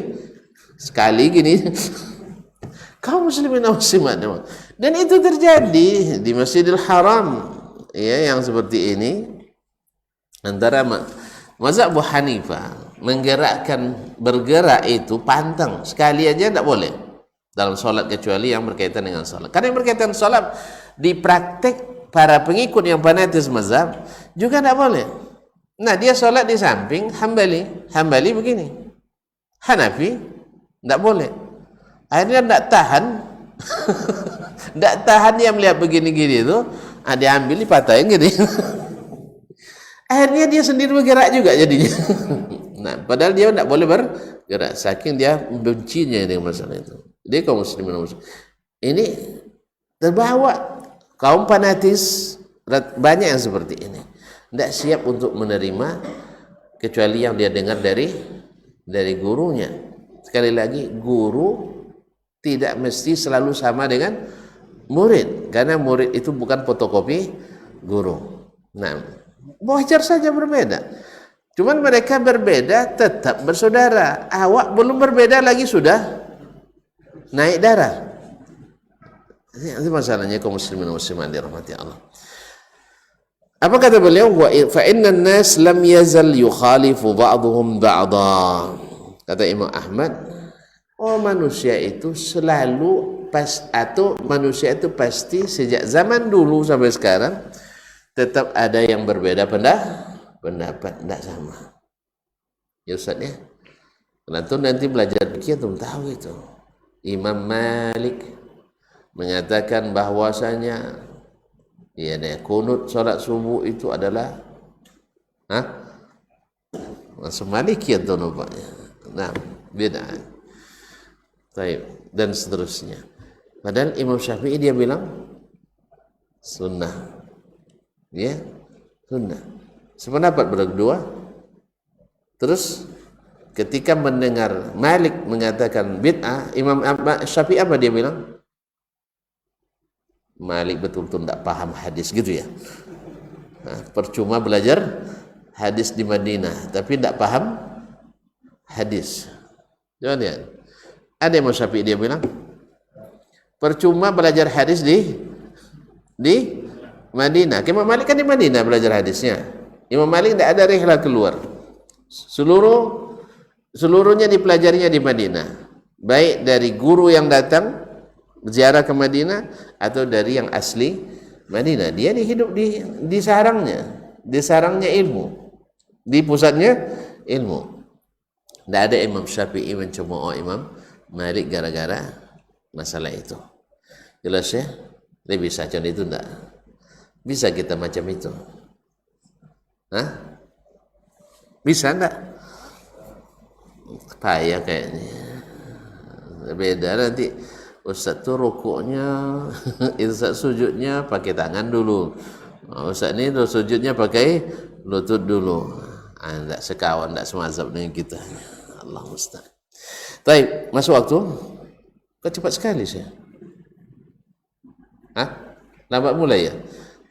sekali gini. kaum muslimin dan muslimat. Dan itu terjadi di Masjidil Haram, ya, yang seperti ini. Antara mazhab Abu Hanifah bergerak itu pantang, sekali aja tidak boleh dalam sholat, kecuali yang berkaitan dengan sholat. Karena yang berkaitan sholat di praktek para pengikut yang fanatis mazhab juga tidak boleh. Nah, dia sholat di samping Hambali begini, Hanafi tidak boleh. Akhirnya tidak tahan tidak tahan dia melihat begini-gini itu, dia ambil dipatahin gini. Akhirnya dia sendiri bergerak juga jadinya. Nah, padahal dia tidak boleh bergerak, saking dia bencinya dengan masalah itu. Dia kaum muslimin ini terbawa, kaum fanatis banyak yang seperti ini, tidak siap untuk menerima kecuali yang dia dengar dari gurunya. Sekali lagi, guru tidak mesti selalu sama dengan murid, karena murid itu bukan fotokopi guru. Nah, wajar saja berbeda. Cuman mereka berbeda tetap bersaudara. Awak belum berbeda lagi sudah naik darah. Ini masalahnya kaum muslimin dan muslimat dirahmati Allah. Apa kata beliau? Fa innan nas lam yazal yukhalifu ba'dhum ba'dha. Kata Imam Ahmad, manusia itu selalu manusia itu pasti sejak zaman dulu sampai sekarang tetap ada yang berbeda pendapat, tidak sama. Ya Ustaz ya. Nanti belajar fikih tuh tahu itu. Imam Malik mengatakan bahwasanya kunut salat subuh itu adalah masuk Maliki atau nampaknya. Nah, beda. Baik, dan seterusnya. Padahal Imam Syafi'i dia bilang sunnah. Ya, sunnah. Sependapat berdua. Terus ketika mendengar Malik mengatakan bid'ah, Imam Syafi'i apa dia bilang? Malik betul-betul tidak paham hadis gitu ya. Nah, percuma belajar hadis di Madinah tapi tidak paham hadis. Jangan lihat. Ada Imam Syafi'i dia bilang percuma belajar hadis di Madinah. Imam Malik kan di Madinah belajar hadisnya. Imam Malik tidak ada rihlah keluar. Seluruhnya dipelajarinya di Madinah. Baik dari guru yang datang ziarah ke Madinah atau dari yang asli Madinah. Dia hidup di sarangnya ilmu, di pusatnya ilmu. Tidak ada Imam Syafi'i mencemooh Imam Malik gara-gara masalah itu. Jelas ya? Dia bisa contoh itu enggak? Bisa kita macam itu? Bisa enggak? Payah kayaknya. Beda nanti Ustaz tuh rukuknya, Ustaz sujudnya pakai tangan dulu. Ustaz ini sujudnya pakai lutut dulu. Enggak sekawan, enggak semazhab dengan kita. Allah musta'an. Baik, masuk waktu. Kok cepat sekali saya? Lambat mulai ya?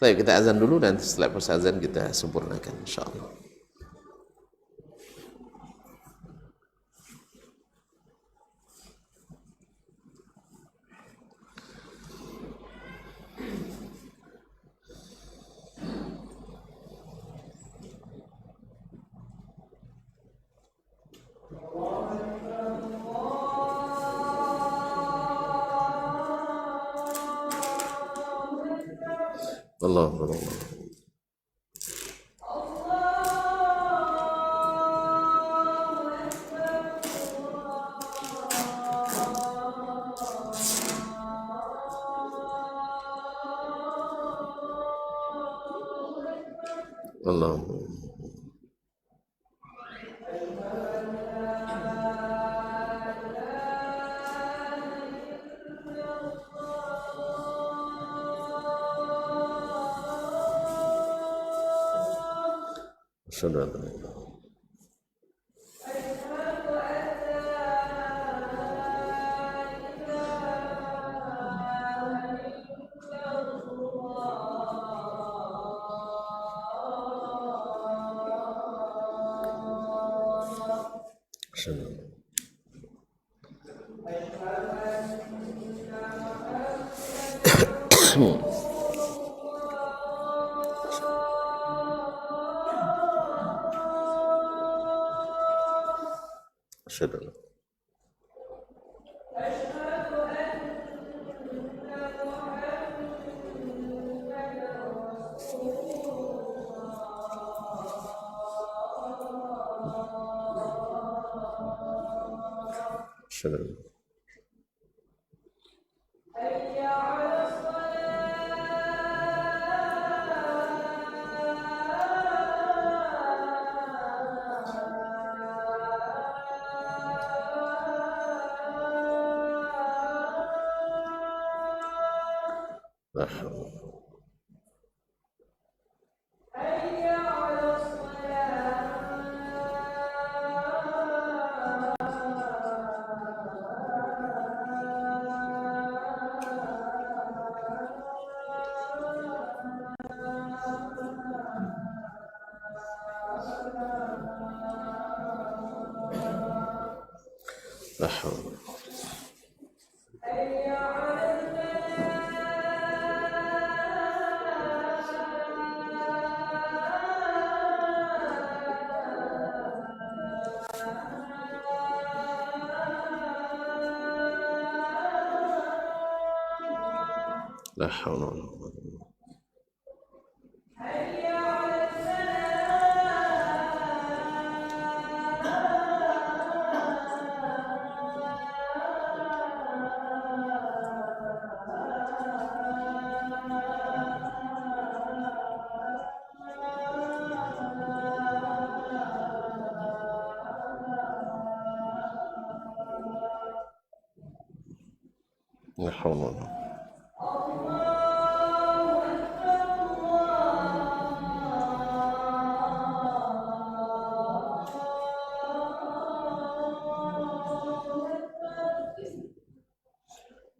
Baik, kita azan dulu dan setelah azan kita sempurnakan insyaallah. Allah Allah. Saudara. Saudara. Asyhadu asyhadu la haula la haula la haula wala quwwata illa billah. La haula wala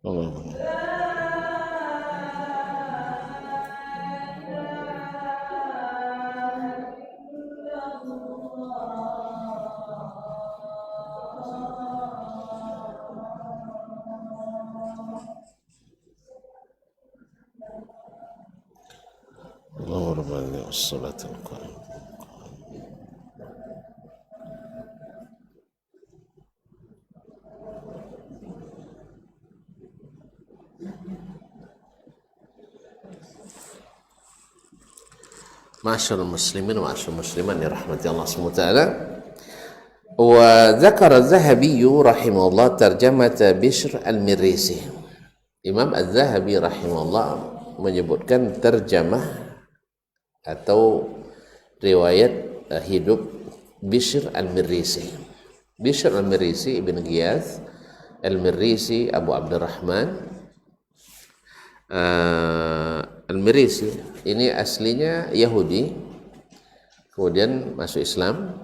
Allahumma Allahumma rabbana was-salatul qa'imah. Ma'asyiral muslimin wa ma'asyiral muslimat ya rahmati Allah SWT. Wa dzakara Az-Zahabi rahimahullah tarjamata Bishr al-Mirrisi. Imam Az-Zahabi rahimahullah menyebutkan terjemah atau riwayat hidup Bishr al-Mirrisi. Bishr al-Mirrisi ibn Ghiyath al-Mirrisi Abu Abdurrahman Al-Mirrisi ini aslinya Yahudi, kemudian masuk Islam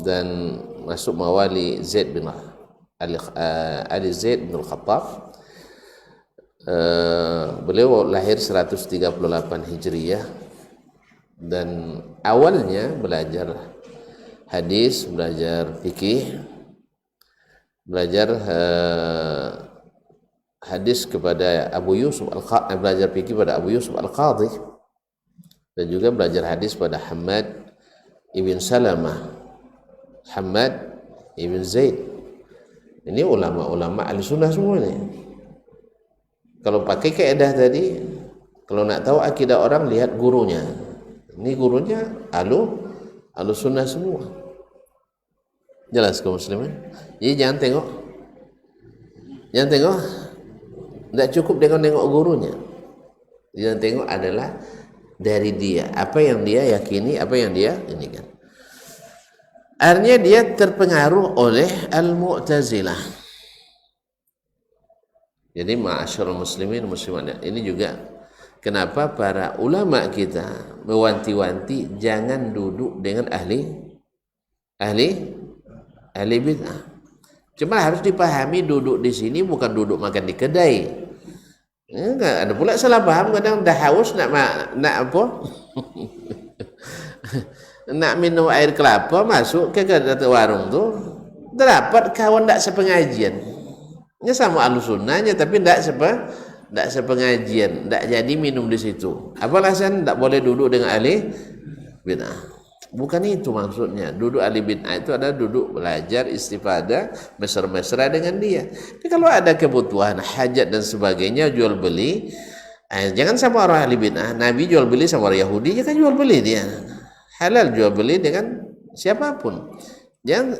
dan masuk mawali Zaid bin Ali Zaid bin Al-Khattab. Beliau lahir 138 Hijriyah dan awalnya belajar hadis, belajar fikih, belajar hadis kepada Abu Yusuf Al-Qadhi, belajar fikih pada Abu Yusuf Al-Qadhi, dan juga belajar hadis pada Hammad ibn Salamah, Hammad ibn Zaid. Ini ulama-ulama ahli sunnah semua ni. Kalau pakai kaedah tadi, kalau nak tahu akidah orang, lihat gurunya. Ini gurunya ahlu sunnah semua. Jelas kaum muslimin? Jadi jangan tengok tidak cukup dengan tengok gurunya. Yang tengok adalah dari dia, apa yang dia yakini, apa yang dia ini kan. Akhirnya dia terpengaruh oleh Al-Mu'tazilah. Jadi ma'asyiral muslimin muslimat, ini juga kenapa para ulama kita mewanti-wanti jangan duduk dengan ahli bid'ah. Cuma harus dipahami duduk di sini bukan duduk makan di kedai. Enggak, ada pula salah paham, kadang dah haus nak apa? Nak minum air kelapa, masuk ke warung tu, dapat kawan tak sepengajian. Nya sama ahlu sunnahnya tapi tak tidak sepengajian, tidak jadi minum di situ. Apa alasan? Tidak boleh duduk dengan ahli bid'ah. Bukan itu maksudnya. Duduk ahli bid'ah itu adalah duduk belajar, istifadah, mesra-mesra dengan dia. Tapi kalau ada kebutuhan, hajat dan sebagainya, jual beli, jangan sama orang ahli bid'ah. Nabi jual beli sama orang Yahudi, ya kan jual beli dia. Halal jual beli dengan siapapun. Jangan,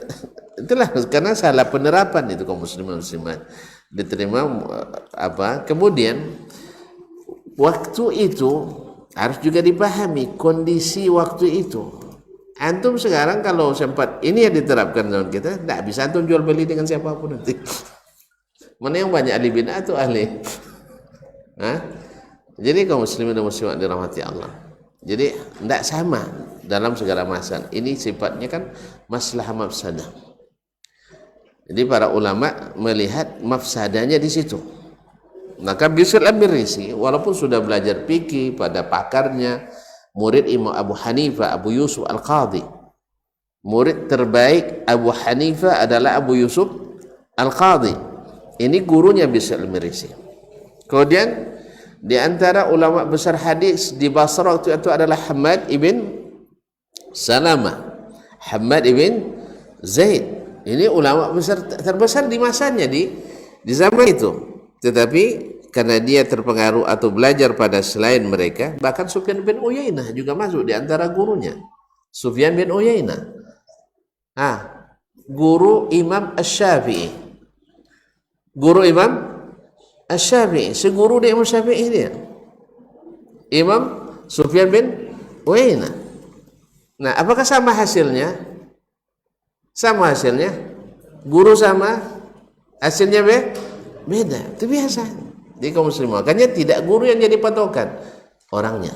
itulah karena salah penerapan itu kaum muslimin muslimat. Diterima apa? Kemudian waktu itu harus juga dipahami kondisi waktu itu. Antum sekarang kalau sempat ini yang diterapkan zaman kita, tidak bisa antum jual beli dengan siapapun nanti. Mana yang banyak ahli bid'ah atau ahli? Jadi kaum muslimin dan muslimat dirahmati Allah. Jadi tidak sama dalam segala masalah. Ini sifatnya kan masalah mafsadah. Jadi para ulama melihat mafsadahnya di situ. Maka Bishr al-Mirrisi walaupun sudah belajar fikih pada pakarnya, murid Imam Abu Hanifah, Abu Yusuf Al-Qadhi. Murid terbaik Abu Hanifah adalah Abu Yusuf Al-Qadhi. Ini gurunya Bishr al-Mirrisi. Kemudian di antara ulama besar hadis di Basra waktu itu adalah Hamad ibn Salamah, Hamad ibn Zaid. Ini ulama besar terbesar di masanya di zaman itu. Tetapi karena dia terpengaruh atau belajar pada selain mereka, bahkan Sufyan bin Uyainah juga masuk di antara gurunya. Sufyan bin Uyainah, guru Imam Asy-Syafi'i. Guru Imam Asy-Syafi'i, seguru dia Imam Syafi'i dia. Imam Sufyan bin Uyainah. Nah, apakah sama hasilnya? Sama hasilnya? Guru sama, hasilnya beda. Itu biasa. Jadi kaum muslimin, makanya tidak guru yang jadi patokan, orangnya.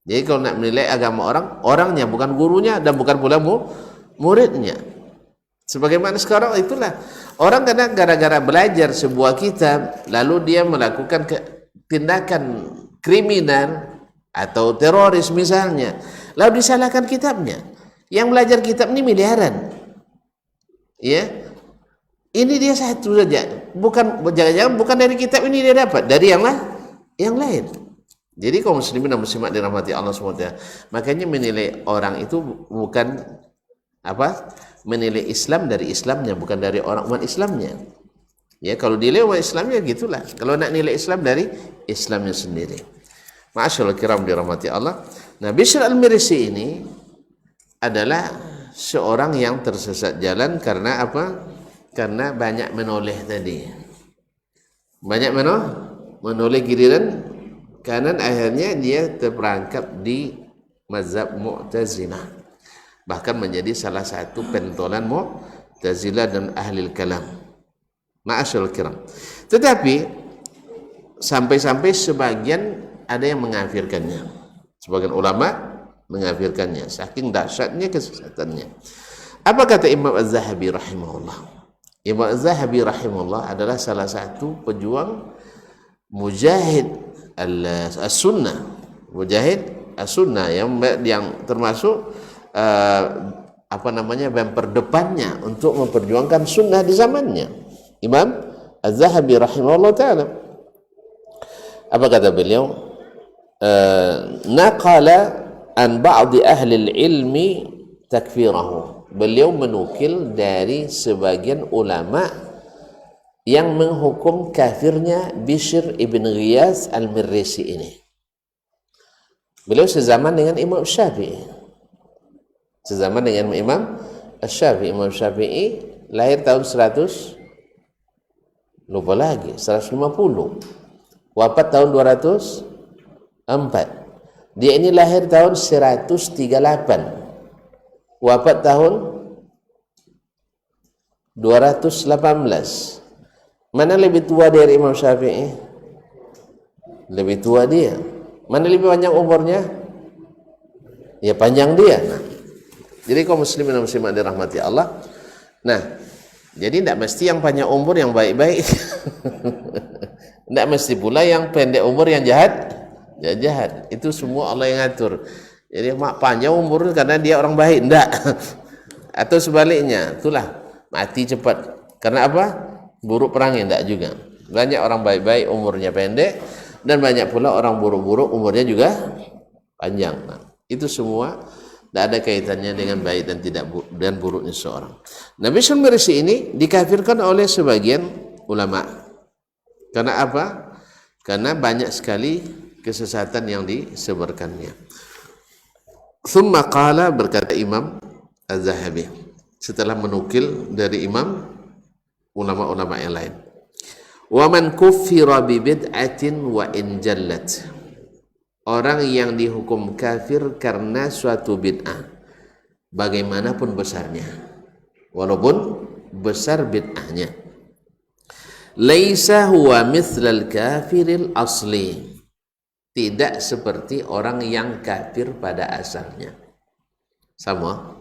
Jadi kalau nak menilai agama orangnya, bukan gurunya dan bukan pula muridnya. Sebagaimana sekarang itulah orang kadang gara-gara belajar sebuah kitab lalu dia melakukan tindakan kriminal atau teroris misalnya, lalu disalahkan kitabnya. Yang belajar kitab ini miliaran, ya. Ini dia satu saja, bukan jangan-jangan bukan dari kitab ini dia dapat, dari yang lain. Jadi kaum muslimin dan muslimat dirahmati Allah SWT, makanya menilai orang itu bukan menilai Islam dari Islamnya, bukan dari orang umat Islamnya. Ya, kalau dinilai umat Islamnya gitulah. Kalau nak nilai Islam dari Islamnya sendiri. Ma'asyiral kiram dirahmati Allah. Nah, Bishr al-Mirrisi ini adalah seorang yang tersesat jalan karena apa? Karena banyak menoleh tadi. Banyak menoleh kiri dan kanan, akhirnya dia terperangkap di mazhab Mu'tazilah. Bahkan menjadi salah satu pentolan Mu'tazilah dan ahli kalam. Ma'asyarul kiram. Tetapi sampai-sampai sebagian ada yang mengafirkannya. Sebagian ulama mengafirkannya saking dahsyatnya kesesatannya. Apa kata Imam Az-Zahabi rahimahullah? Imam Az-Zahabi rahimahullah adalah salah satu pejuang mujahid as-sunnah, mujahid as-sunnah yang termasuk bumper depannya untuk memperjuangkan sunnah di zamannya. Imam Az-Zahabi rahimahullah ta'ala, apa kata beliau? Naqala an ba'di ahli al-ilmi takfirahu. Beliau menukil dari sebagian ulama yang menghukum kafirnya Bishr ibn Ghiyas al-Mirrisi ini. Beliau sezaman dengan Imam Syafi'i. Sezaman dengan Imam Syafi'i. Imam Syafi'i lahir tahun 100, lupa lagi, 150. Wafat tahun 204. Dia ini lahir tahun 138. Wafat tahun 218. Mana lebih tua dari Imam Syafi'i? Lebih tua dia. Mana lebih panjang umurnya? Ya panjang dia. Nah, jadi kaum muslimin dan muslimat dirahmati Allah. Nah, jadi tidak mesti yang panjang umur yang baik-baik. Tidak mesti pula yang pendek umur yang jahat. Ya jahat. Itu semua Allah yang ngatur. Jadi panjang umur karena dia orang baik, enggak. Atau sebaliknya, itulah mati cepat. Karena apa? Buruk perangnya, enggak juga. Banyak orang baik-baik umurnya pendek, dan banyak pula orang buruk-buruk umurnya juga panjang. Nah, itu semua tidak ada kaitannya dengan baik dan tidak dan buruknya seorang. Nabi Sulmerisi ini dikafirkan oleh sebagian ulama. Karena apa? Karena banyak sekali kesesatan yang disebarkannya. Thumma qala, berkata Imam Az-Zahabi setelah menukil dari imam ulama-ulama yang lain, wa man kuffira bi bid'atin wa in jallat, orang yang dihukum kafir karena suatu bid'ah bagaimanapun besarnya, walaupun besar bid'ahnya, laisa huwa mithlal kafiril asli, tidak seperti orang yang kafir pada asalnya. Sama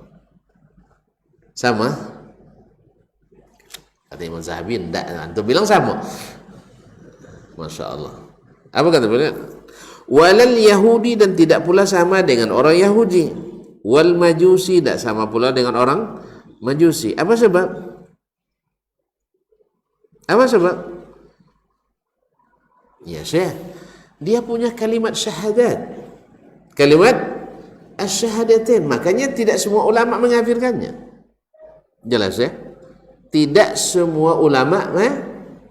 kata Imam Zahabi. Tidak, antum bilang sama. Masya Allah. Apa kata beliau? Walal Yahudi, dan tidak pula sama dengan orang Yahudi. Wal Majusi, tidak sama pula dengan orang Majusi. Apa sebab? Ya Syekh, dia punya kalimat syahadat, kalimat asyhadatain, makanya tidak semua ulama mengkafirkannya. Jelas ya? Tidak semua ulama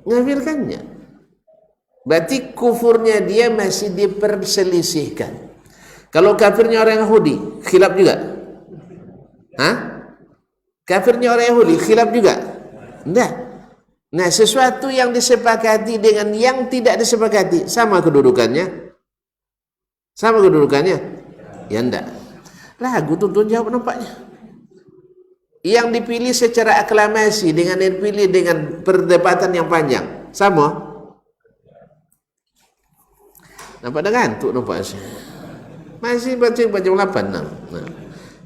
mengkafirkannya. Berarti kufurnya dia masih diperselisihkan. Kalau kafirnya orang Yahudi, khilaf juga? Kafirnya orang Yahudi, khilaf juga? Tidak. Nah, sesuatu yang disepakati dengan yang tidak disepakati, sama kedudukannya? Ya enggak. Lagu tuntun jawab nampaknya. Yang dipilih secara aklamasi dengan yang dipilih dengan perdebatan yang panjang, sama? Nampak dah ngantuk nampaknya. Masih baca 8. Nah,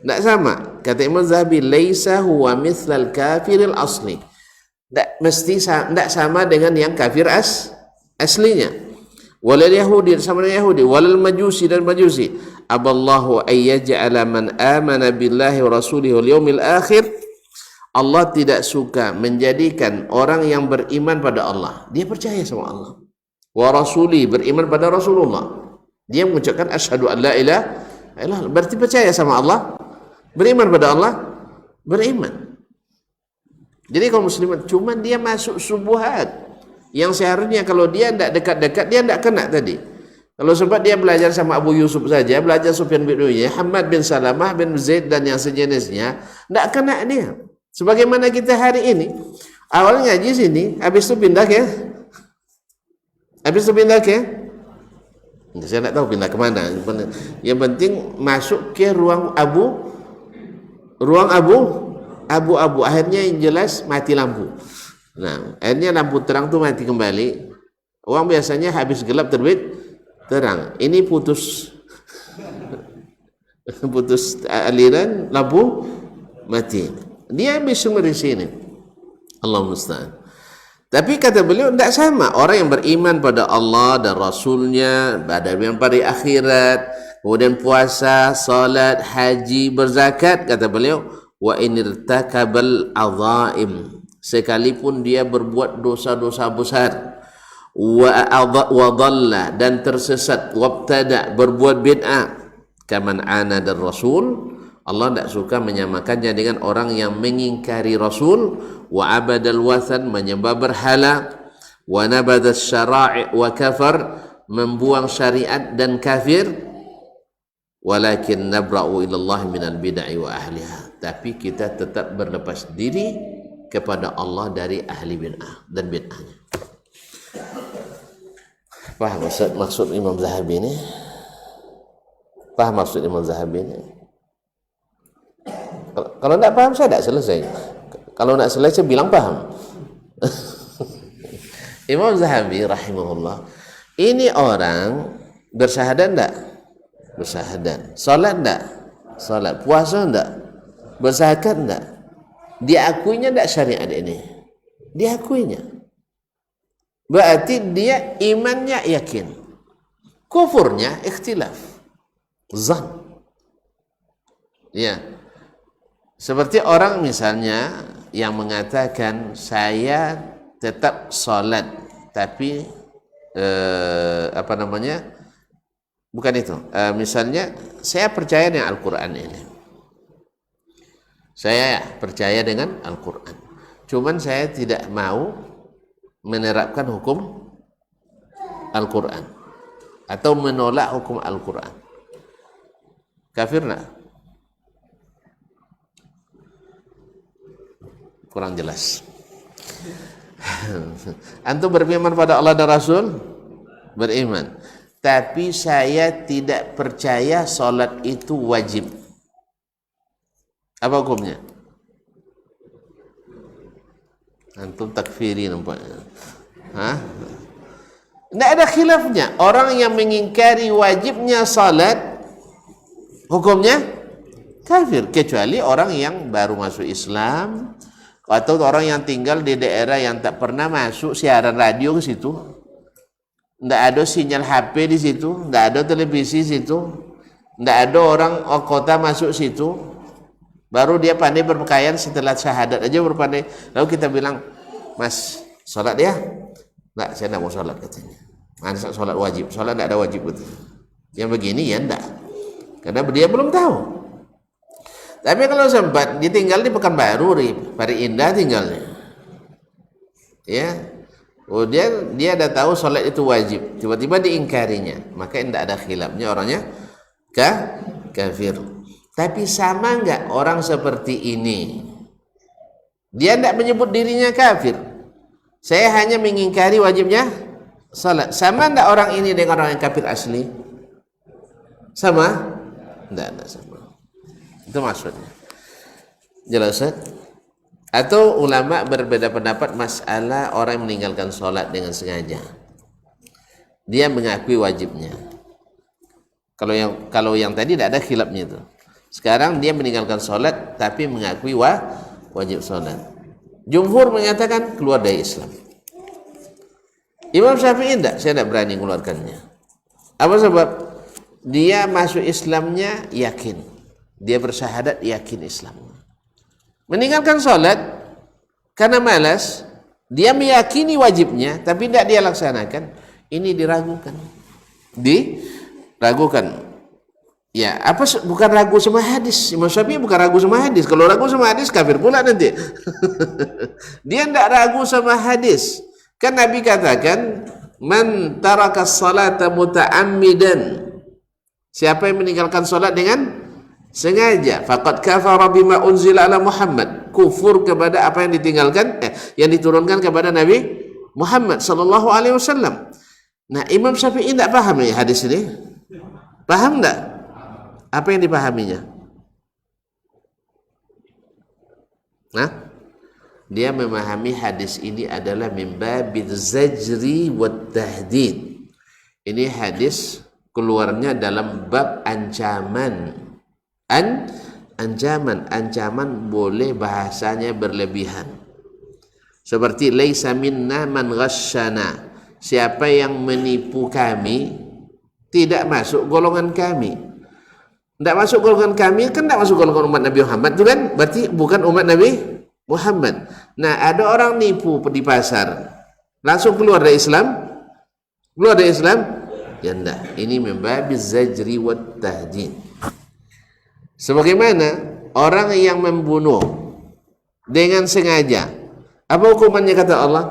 enggak sama. Kata Imam Zahabi, laisa huwa mithlal kafiril asli. Tidak sama dengan yang kafir aslinya. Walal Yahudi, sama dengan Yahudi. Walal Majusi, dan Majusi. Aballahu ayyaj'ala man amana billahi wa rasulihi wal yawmil akhir. Allah tidak suka menjadikan orang yang beriman pada Allah, dia percaya sama Allah, wa rasuli, beriman pada Rasulullah, dia mengucapkan asyhadu an la ilaha illallah, berarti percaya sama Allah, beriman pada Allah, beriman. Jadi kaum muslimin, cuman dia masuk subuhat yang seharusnya kalau dia tidak dekat-dekat, dia tidak kena tadi. Kalau sempat dia belajar sama Abu Yusuf saja, belajar Sufyan bin Uyainah, Hamad bin Salamah bin Zaid dan yang sejenisnya, tidak kena dia. Sebagaimana kita hari ini, awal ngaji sini, habis itu pindah ke, saya tidak tahu pindah kemana. Yang penting masuk ke ruang abu. Akhirnya yang jelas mati lampu. Nah, akhirnya lampu terang tu mati kembali. Orang biasanya habis gelap terbit terang. Ini putus aliran, lampu mati. Dia bisa di sini. Allah musta'an. Tapi kata beliau tidak sama orang yang beriman pada Allah dan Rasulnya, pada hari akhirat, kemudian puasa, salat, haji, berzakat, kata beliau, wa inirtakabal azaim, sekalipun dia berbuat dosa-dosa besar, wa dhalla, dan tersesat, wabtada, berbuat bid'ah, kaman ana dan Rasul, Allah tidak suka menyamakannya dengan orang yang mengingkari Rasul, wa abadal wathan, menyembah berhala, wa nabadas syara'i wa kafar, membuang syariat dan kafir, walakin nabra'u ilallah minal bid'ah wa ahliha, tapi kita tetap berlepas diri kepada Allah dari ahli bid'ah dan bid'ahnya. Paham maksud Imam Zahabi ini? Paham maksud Imam Zahabi ini? Kalau tidak paham, saya tidak selesai. Kalau tidak selesai, bilang paham. Imam Zahabi rahimahullah, ini orang bersyahadat tidak? Bersyahadat. Salat tidak? Salat. Puasa tidak? Berzakat tidak? Diakuinya tidak syariat ini? Diakuinya. Berarti dia imannya yakin, kufurnya ikhtilaf, zan. Ya. Seperti orang misalnya yang mengatakan saya tetap salat tapi apa namanya, bukan itu. Misalnya saya percaya dengan Al-Quran ini, saya percaya dengan Al-Quran, cuman saya tidak mau menerapkan hukum Al-Quran atau menolak hukum Al-Quran. Kafir nggak? Kurang jelas. Antum beriman pada Allah dan Rasul? Beriman. Tapi saya tidak percaya salat itu wajib. Apa hukumnya? Antum takfiri nampaknya. Hah? Tidak ada khilafnya. Orang yang mengingkari wajibnya salat, hukumnya kafir, kecuali orang yang baru masuk Islam atau orang yang tinggal di daerah yang tak pernah masuk siaran radio ke situ, tidak ada sinyal HP di situ, tidak ada televisi di situ, tidak ada orang kota masuk situ, baru dia pandai berpakaian setelah syahadat aja berpandai. Lalu kita bilang, Mas, sholat ya? Enggak, saya tidak mau sholat katanya. Mana sholat wajib? Sholat tidak ada wajib betul. Yang begini ya enggak, karena dia belum tahu. Tapi kalau sempat ditinggal di Pekanbaru, Pari Indah tinggalnya, ya, oh dia ada tahu sholat itu wajib, tiba-tiba diingkarinya, maka tidak ada khilafnya, orangnya kafir. Tapi sama enggak orang seperti ini? Dia tidak menyebut dirinya kafir, saya hanya mengingkari wajibnya salat. Sama enggak orang ini dengan orang yang kafir asli? Sama? Tidak sama. Itu maksudnya. Jelas? Atau ulama berbeda pendapat masalah orang yang meninggalkan sholat dengan sengaja. Dia mengakui wajibnya. Kalau yang tadi tidak ada khilafnya itu. Sekarang dia meninggalkan sholat tapi mengakui wajib sholat. Jumhur mengatakan keluar dari Islam. Imam Syafi'i tidak, saya tidak berani mengeluarkannya. Apa sebab? Dia masuk Islamnya yakin. Dia bersyahadat yakin Islam. Meninggalkan sholat karena malas, dia meyakini wajibnya tapi tidak dia laksanakan. Ini diragukan. Diragukan. Ya, apa bukan ragu sama hadis. Imam Syafi'i bukan ragu sama hadis. Kalau ragu sama hadis kafir pula nanti. Dia tidak ragu sama hadis. Kan Nabi katakan, "Man taraka salata muta'ammidan." Siapa yang meninggalkan salat dengan sengaja, faqad kafara bima unzila ala Muhammad, kufur kepada apa yang ditinggalkan yang diturunkan kepada Nabi Muhammad sallallahu alaihi wasallam. Nah, Imam Syafi'i tidak paham ya hadis ini? Paham enggak? Apa yang dipahaminya? Nah, dia memahami hadis ini adalah min babiz zajri wat tahdid. Ini hadis keluarnya dalam bab ancaman. Ancaman boleh bahasanya berlebihan. Seperti laisa minna man ghasyana. Siapa yang menipu kami tidak masuk golongan kami. Tidak masuk golongan kami kan tidak masuk golongan umat Nabi Muhammad itu kan? Berarti bukan umat Nabi Muhammad. Nah, ada orang nipu di pasar, langsung keluar dari Islam? Keluar dari Islam? Ya enggak. Ini membabiz zajri wat tahdid. Sebagaimana orang yang membunuh dengan sengaja, apa hukumannya kata Allah?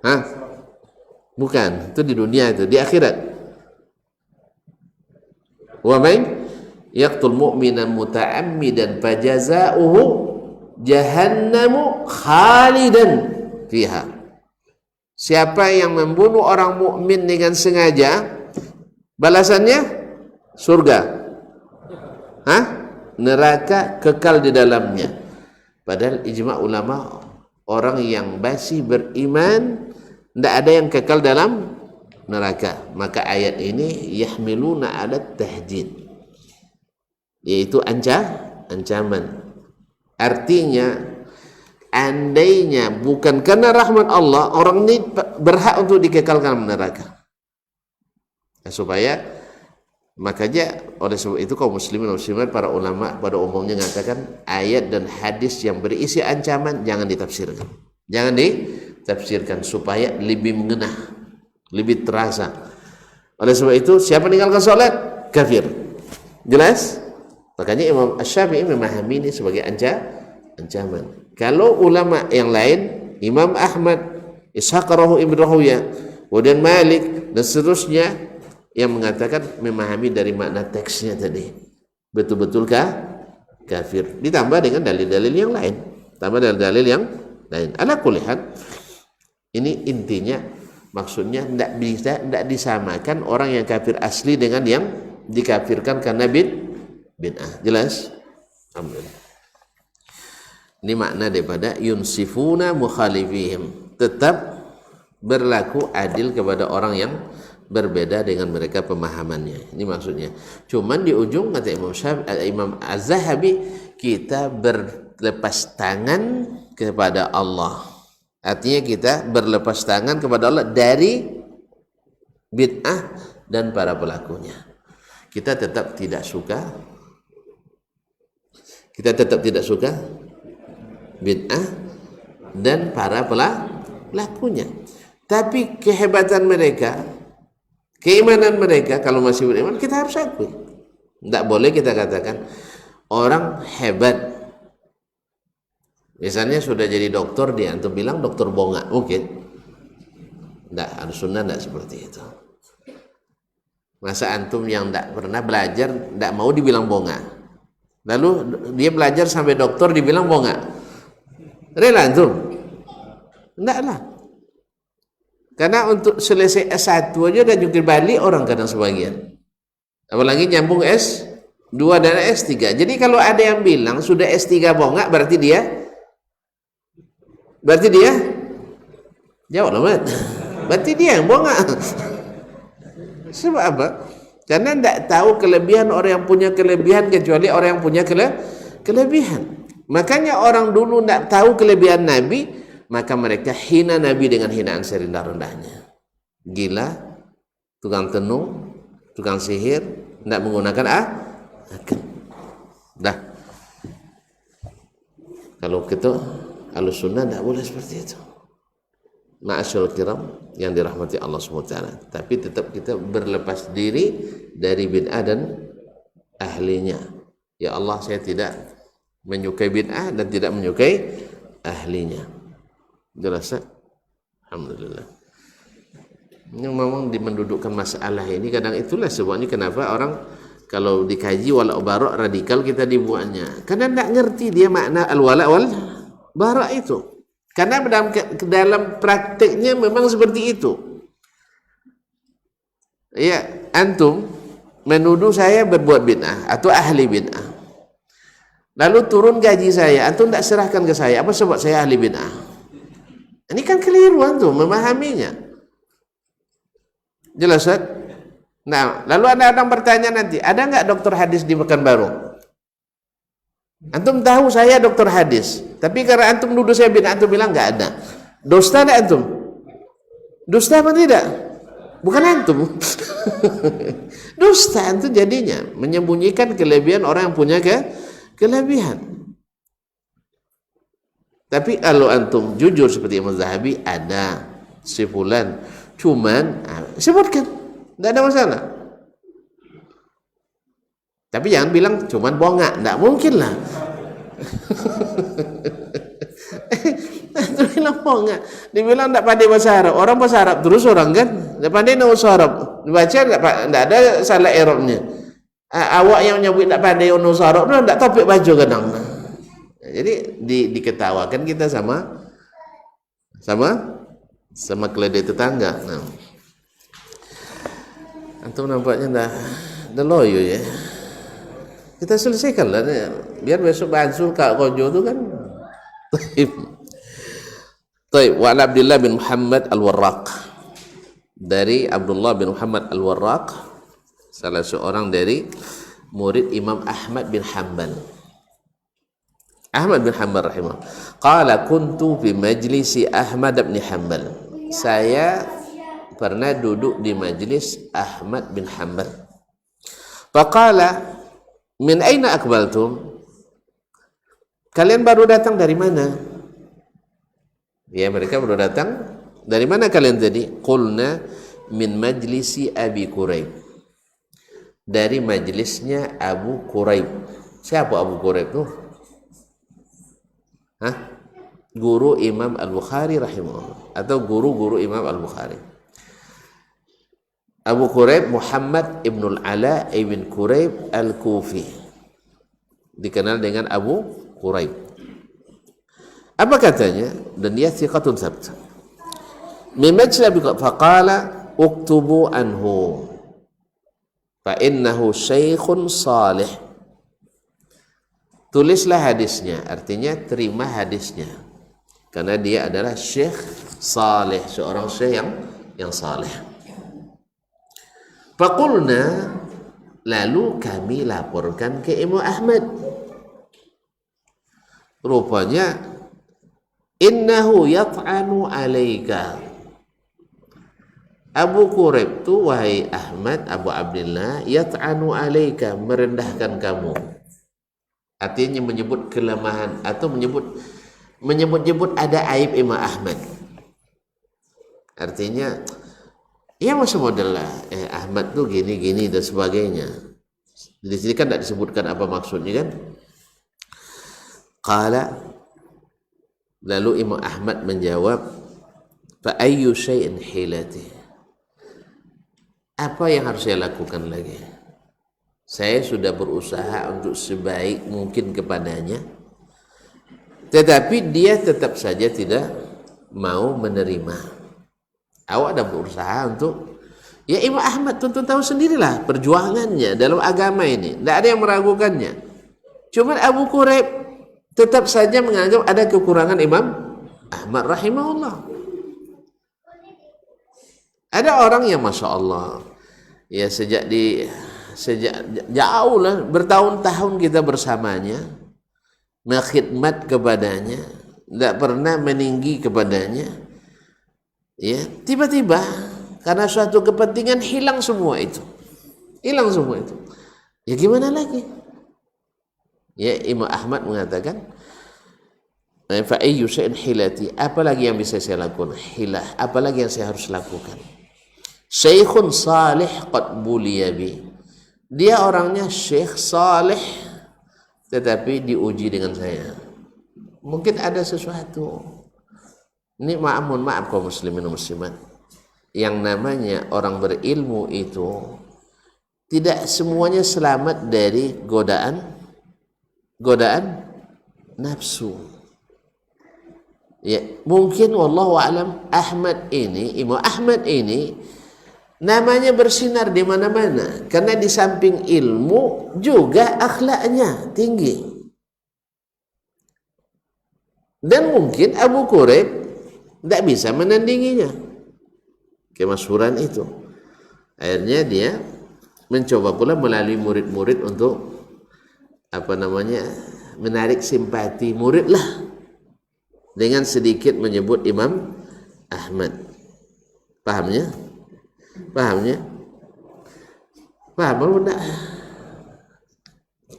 Hah? Bukan, itu di dunia, itu di akhirat. Wa man yaqtul mu'mina muta'ammidan fajaza'uhu jahannamu khalidan fiha. Siapa yang membunuh orang mukmin dengan sengaja, balasannya surga. Hah? Neraka kekal di dalamnya. Padahal ijma' ulama, orang yang masih beriman tidak ada yang kekal dalam neraka. Maka ayat ini yahmiluna ala tahdid, yaitu ancaman. Artinya andainya bukan karena rahmat Allah, orang ini berhak untuk dikekalkan neraka. Supaya makanya oleh sebab itu kaum muslimin dan muslimat, para ulama pada umumnya mengatakan ayat dan hadis yang berisi ancaman jangan ditafsirkan, jangan tafsirkan supaya lebih mengena, lebih terasa. Oleh sebab itu, siapa meninggalkan sholat kafir. Jelas? Makanya Imam Asy-Syafi'i memahami ini sebagai ancaman. Kalau ulama yang lain, Imam Ahmad, Ishaq Ibn Rahawiyah, kemudian Malik dan seterusnya, yang mengatakan memahami dari makna teksnya tadi, betul-betulkah kafir, ditambah dengan dalil-dalil yang lain, ala kulli hal. Ini intinya, maksudnya tidak disamakan orang yang kafir asli dengan yang dikafirkan karena bid'ah. Jelas? Alhamdulillah. Ini makna daripada yunsifuna mukhalifihim, tetap berlaku adil kepada orang yang berbeda dengan mereka pemahamannya. Ini maksudnya. Cuman di ujung kata Imam Az-Zahabi, kita berlepas tangan kepada Allah. Artinya kita berlepas tangan kepada Allah dari bid'ah dan para pelakunya. Kita tetap tidak suka bid'ah dan para pelakunya. Tapi kehebatan mereka, keimanan mereka, kalau masih beriman, kita harus akui. Tidak boleh kita katakan orang hebat, misalnya sudah jadi dokter, dia antum bilang dokter bonga, mungkin tidak, harus sunnah tidak seperti itu. Masa antum yang tidak pernah belajar tidak mau dibilang bonga, lalu dia belajar sampai dokter dibilang bonga, rela antum? Tidak lah. Karena untuk selesai S1 aja udah jungkir balik orang kadang sebagian, apalagi nyambung S2 dan S3. Jadi kalau ada yang bilang sudah S3 bonga, berarti dia jawab lah, berarti dia yang bonga. Sebab apa? Karena tidak tahu kelebihan orang yang punya kelebihan kecuali orang yang punya kelebihan. Makanya orang dulu tidak tahu kelebihan Nabi, maka mereka hina Nabi dengan hinaan serendah-rendahnya. Gila, tukang tenung, tukang sihir, tidak menggunakan akal. Dah. Kalau gitu, Ahlussunnah tidak boleh seperti itu. Ma'asyarul kiram yang dirahmati Allah SWT. Tapi tetap kita berlepas diri dari bid'ah dan ahlinya. Ya Allah, saya tidak menyukai bid'ah dan tidak menyukai ahlinya. Jelas? Alhamdulillah. Yang memang mendudukkan masalah ini, kadang itulah sebabnya kenapa orang kalau dikaji wala bara' radikal kita dibuatnya. Karena tidak ngerti dia makna al-wala wal bara' itu. Karena dalam prakteknya memang seperti itu. Ya, antum menuduh saya berbuat bid'ah atau ahli bid'ah. Lalu turun gaji saya, antum tidak serahkan ke saya. Apa sebab saya ahli bid'ah? Ini kan keliru antum memahaminya. Jelas, Ustaz? Nah, lalu ada orang bertanya nanti, ada nggak dokter hadis di Pekanbaru? Antum tahu saya dokter hadis, tapi karena antum nuduh saya bid'ah, antum bilang nggak ada. Dusta tidak antum? Dusta apa tidak? Bukan antum. Dusta antum jadinya menyembunyikan kelebihan orang yang punya kelebihan. Tapi kalau antum jujur seperti Imam Zahabi, ada si fulan, cuman sebutkan, tidak ada masalah. Tapi jangan bilang cuman bonga, tidak mungkin lah. Antum bilang bonga, dibilang tidak pandai bahasa Arab, orang bahasa Arab terus orang kan, tidak pandai bahasa Arab, dibaca tidak ada salah Arabnya. Awak yang nyebut tidak pandai bahasa Arab, tidak topik baju kadang. Jadi diketawakan kita sama keledai tetangga. Nah, antum nampaknya dah loyo ya. Kita selesaikan lah, biar besok bansul Kak Kojo itu kan. Taib. Wa Abdullah bin Muhammad Al-Warraq, dari Abdullah bin Muhammad Al-Warraq, salah seorang dari murid Imam Ahmad bin Hanbal. Ahmad bin Hanbal rahimahullah. Qala kuntu fi majlisi Ahmad bin Hanbal. Saya pernah duduk di majlis Ahmad bin Hanbal. Faqala, min aina akbaltum? Kalian baru datang dari mana? Ya, mereka baru datang. Dari mana kalian tadi? Qulna min majlisi Abi Quraib. Dari majlisnya Abu Quraib. Siapa Abu Quraib tuh? Hah? Guru Imam Al-Bukhari rahimahullah, atau guru-guru Imam Al-Bukhari. Abu Quraib Muhammad ibnul Ala ibn Quraib Al-Kufi, dikenal dengan Abu Quraib. Apa katanya? Dan dia thiqatun thabt. Mimajla faqala uktubu anhu fa innahu syekhun salih. Tulislah hadisnya, artinya terima hadisnya, karena dia adalah syekh salih, seorang syekh yang salih. Faqulna, lalu kami laporkan ke Imam Ahmad. Rupanya innahu yat'anu alaika. Abu Quraib tu, wahai Ahmad, Abu Abdullah, yat'anu alaika, merendahkan kamu. Artinya menyebut kelemahan atau menyebut ada aib Imam Ahmad. Artinya ya masa model lah, Ahmad tuh gini-gini dan sebagainya. Di sini kan tidak disebutkan apa maksudnya kan. Qala, lalu Imam Ahmad menjawab, fa ayyu syai'in hilati. Apa yang harus saya lakukan lagi? Saya sudah berusaha untuk sebaik mungkin kepadanya, tetapi dia tetap saja tidak mau menerima. Awak ada berusaha untuk, ya Imam Ahmad tentu tahu sendirilah perjuangannya dalam agama ini, tidak ada yang meragukannya. Cuma Abu Quraib tetap saja menganggap ada kekurangan Imam Ahmad rahimahullah. Ada orang yang Masya Allah, ya sejak jauh lah, bertahun-tahun kita bersamanya, mengkhidmat kepadanya, tidak pernah meninggi kepadanya. Ya, tiba-tiba karena suatu kepentingan hilang semua itu. Ya gimana lagi? Ya, Imam Ahmad mengatakan, fa ayyu syai'in hilati, apalagi yang bisa saya lakukan? Hilah, apalagi yang saya harus lakukan? Syekhun salih qad buliya bi. Dia orangnya syekh salih, tetapi diuji dengan saya. Mungkin ada sesuatu. Ini maaf kaum muslimin dan muslimat. Yang namanya orang berilmu itu tidak semuanya selamat dari godaan nafsu. Ya, mungkin wallahu alam Imam Ahmad ini namanya bersinar di mana-mana, karena di samping ilmu juga akhlaknya tinggi. Dan mungkin Abu Quraib tidak bisa menandinginya, kemasyhuran itu. Akhirnya dia mencoba pula melalui murid-murid untuk menarik simpati murid lah, dengan sedikit menyebut Imam Ahmad. Pahamnya? Paham baru enggak?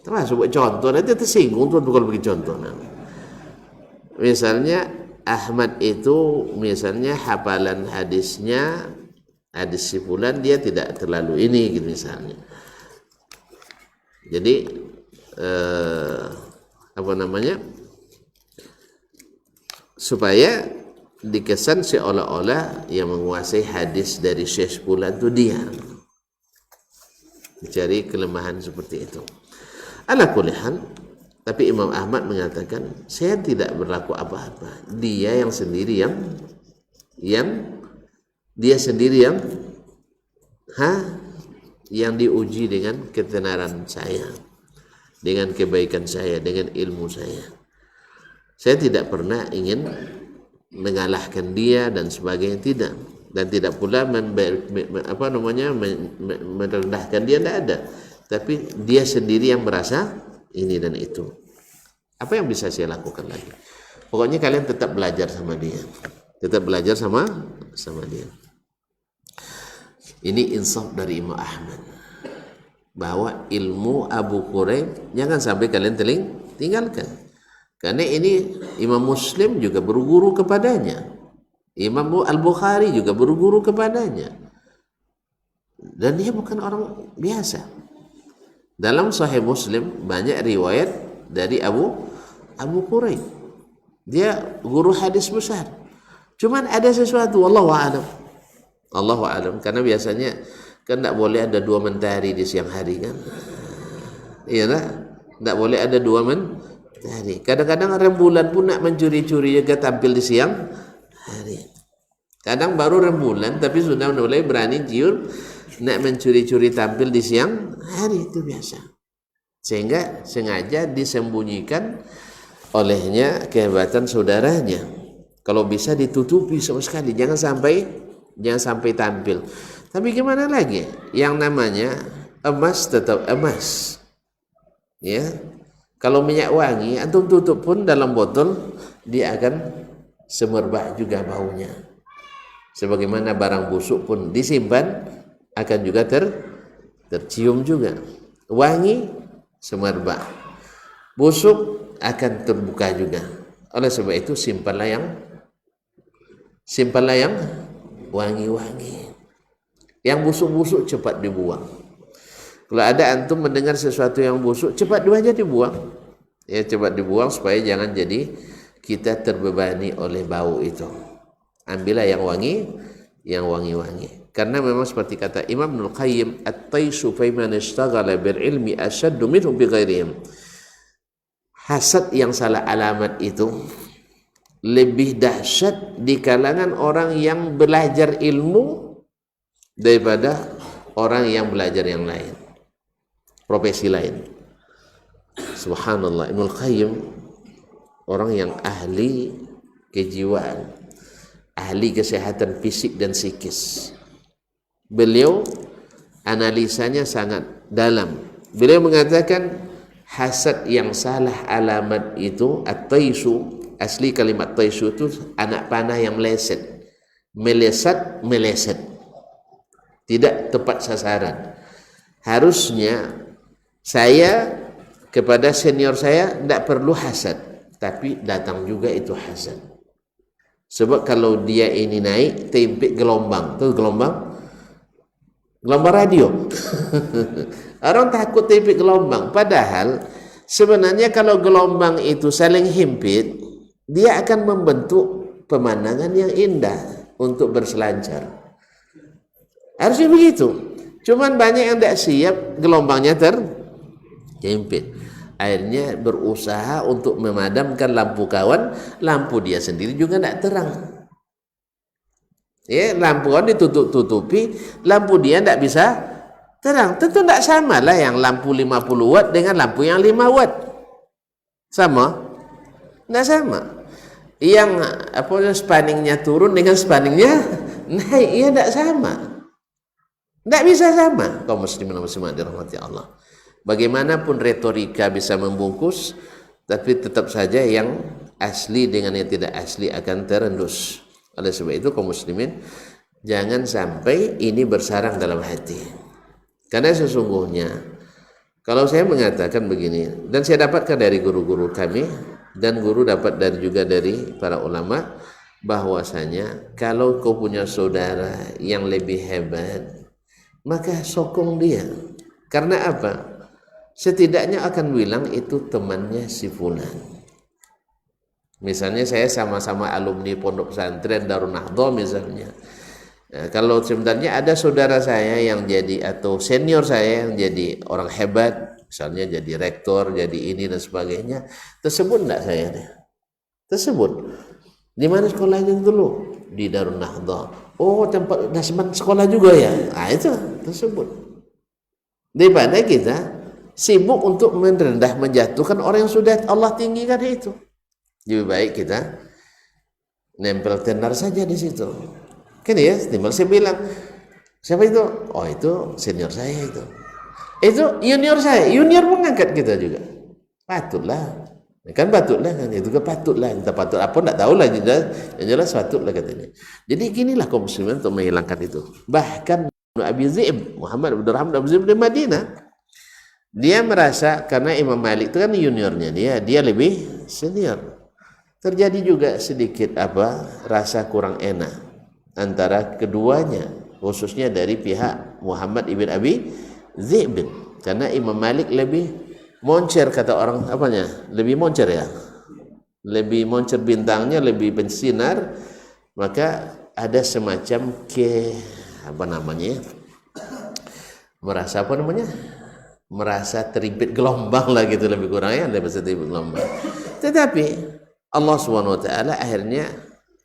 Termasuk buat contoh, nanti tersinggung tuan kalau bagi contoh. Misalnya Ahmad itu, misalnya hafalan hadisnya, hadis si fulan dia tidak terlalu ini gitu misalnya. Jadi supaya dikesan seolah-olah yang menguasai hadis dari Syekh fulan itu dia. Mencari kelemahan seperti itu. Ala kulli hal, tapi Imam Ahmad mengatakan, saya tidak berlaku apa-apa. Dia yang sendiri yang diuji dengan ketenaran saya, dengan kebaikan saya, dengan ilmu saya. Saya tidak pernah ingin mengalahkan dia dan sebagainya, tidak. Dan tidak pula merendahkan dia, tidak ada. Tapi dia sendiri yang merasa ini dan itu. Apa yang bisa saya lakukan lagi? Pokoknya kalian tetap belajar sama dia. Tetap belajar sama dia. Ini insaf dari Imam Ahmad, bahwa ilmu Abu Quraib jangan sampai kalian tinggalkan. Karena ini Imam Muslim juga berguru kepadanya. Imam Al-Bukhari juga berguru kepadanya. Dan dia bukan orang biasa. Dalam Sahih Muslim banyak riwayat dari Abu Quraib. Dia guru hadis besar. Cuman ada sesuatu, wallahu a'lam. Karena biasanya kan tidak boleh ada dua mentari di siang hari kan. Iya tak? Tidak boleh ada dua mentari. Kadang-kadang rembulan pun nak mencuri-curi juga tampil di siang hari. Kadang baru rembulan tapi sudah mulai berani ciur nak mencuri-curi tampil di siang hari, itu biasa. Sehingga sengaja disembunyikan olehnya kehebatan saudaranya. Kalau bisa ditutupi sama sekali, jangan sampai tampil. Tapi gimana lagi? Yang namanya emas tetap emas. Ya. Kalau minyak wangi antum tutup pun dalam botol, dia akan semerbak juga baunya. Sebagaimana barang busuk pun disimpan akan juga tercium juga. Wangi semerbak, busuk akan terbuka juga. Oleh sebab itu simpanlah yang wangi-wangi. Yang busuk-busuk cepat dibuang. Kalau ada antum mendengar sesuatu yang busuk, cepat aja dibuang. Ya, cepat dibuang supaya jangan jadi kita terbebani oleh bau itu. Ambillah yang wangi-wangi. Karena memang seperti kata Imam Ibnul Qayyim, at-taisu fa man ishtaghala bil ilmi ashaddu minhu bi ghairihim. Hasad yang salah alamat itu lebih dahsyat di kalangan orang yang belajar ilmu daripada orang yang belajar yang lain, profesi lain. Subhanallah, Ibnul Qayyim orang yang ahli kejiwaan, ahli kesehatan fisik dan psikis. Beliau analisanya sangat dalam. Beliau mengatakan hasad yang salah alamat itu, at-taisu, asli kalimat taisu itu anak panah yang meleset, meleset, tidak tepat sasaran. Harusnya saya kepada senior saya tidak perlu hasad, tapi datang juga itu hasad. Sebab kalau dia ini naik, tempik gelombang, tuh gelombang radio. Orang takut tempik gelombang. Padahal sebenarnya kalau gelombang itu saling himpit, dia akan membentuk pemandangan yang indah untuk berselancar. Harusnya begitu. Cuman banyak yang tidak siap, gelombangnya terhimpit. Akhirnya berusaha untuk memadamkan lampu kawan, lampu dia sendiri juga tidak terang. Ya, lampu kawan ditutup-tutupi, lampu dia tidak bisa terang. Tentu tidak sama lah yang lampu 50 watt dengan lampu yang 5 watt. Sama? Tidak sama. Yang spanningnya turun dengan spanningnya naik, ya tidak sama. Tidak bisa sama. Kaum muslimin dan muslimat dirahmati Allah. Bagaimanapun retorika bisa membungkus, tapi tetap saja yang asli dengan yang tidak asli akan terendus. Oleh sebab itu kaum muslimin, jangan sampai ini bersarang dalam hati. Karena sesungguhnya kalau saya mengatakan begini, dan saya dapatkan dari guru-guru kami, dan guru dapat juga dari para ulama, bahwasanya kalau kau punya saudara yang lebih hebat, maka sokong dia. Karena apa? Setidaknya akan bilang itu temannya si fulan. Misalnya saya sama-sama alumni pondok pesantren Darun Nahdhah misalnya. Nah, kalau sebenarnya ada saudara saya yang jadi, atau senior saya yang jadi orang hebat, misalnya jadi rektor, jadi ini dan sebagainya, tersebut enggak saya? Tersebut. Di mana sekolahnya dulu? Di Darun Nahdhah. Oh, tempat dasman sekolah juga ya? Nah, itu tersebut. Daripada kita sibuk untuk merendah menjatuhkan orang yang sudah Allah tinggikan itu. Lebih baik kita nempel tenar saja di situ. Kan ya, timbal saya bilang, siapa itu? Oh, itu senior saya itu. Itu junior saya, junior mengangkat kita juga. Patutlah. Kan patutlah kan, itu kan patutlah. Kita patut apa enggak tahu lah, yang jelas patutlah katanya. Jadi ginilah kaum muslimin untuk menghilangkan itu. Bahkan Abi Zaib, Muhammad bin Rahman Abi Zaib di Madinah, dia merasa karena Imam Malik itu kan juniornya dia lebih senior. Terjadi juga sedikit rasa kurang enak antara keduanya, khususnya dari pihak Muhammad ibn Abi Dhi'b, karena Imam Malik lebih moncer, kata orang lebih moncer ya, lebih moncer bintangnya, lebih bersinar, maka ada semacam merasa teribet gelombang lah gitu, lebih kurang ya, lebih teribet gelombang. Tetapi Allah SWT akhirnya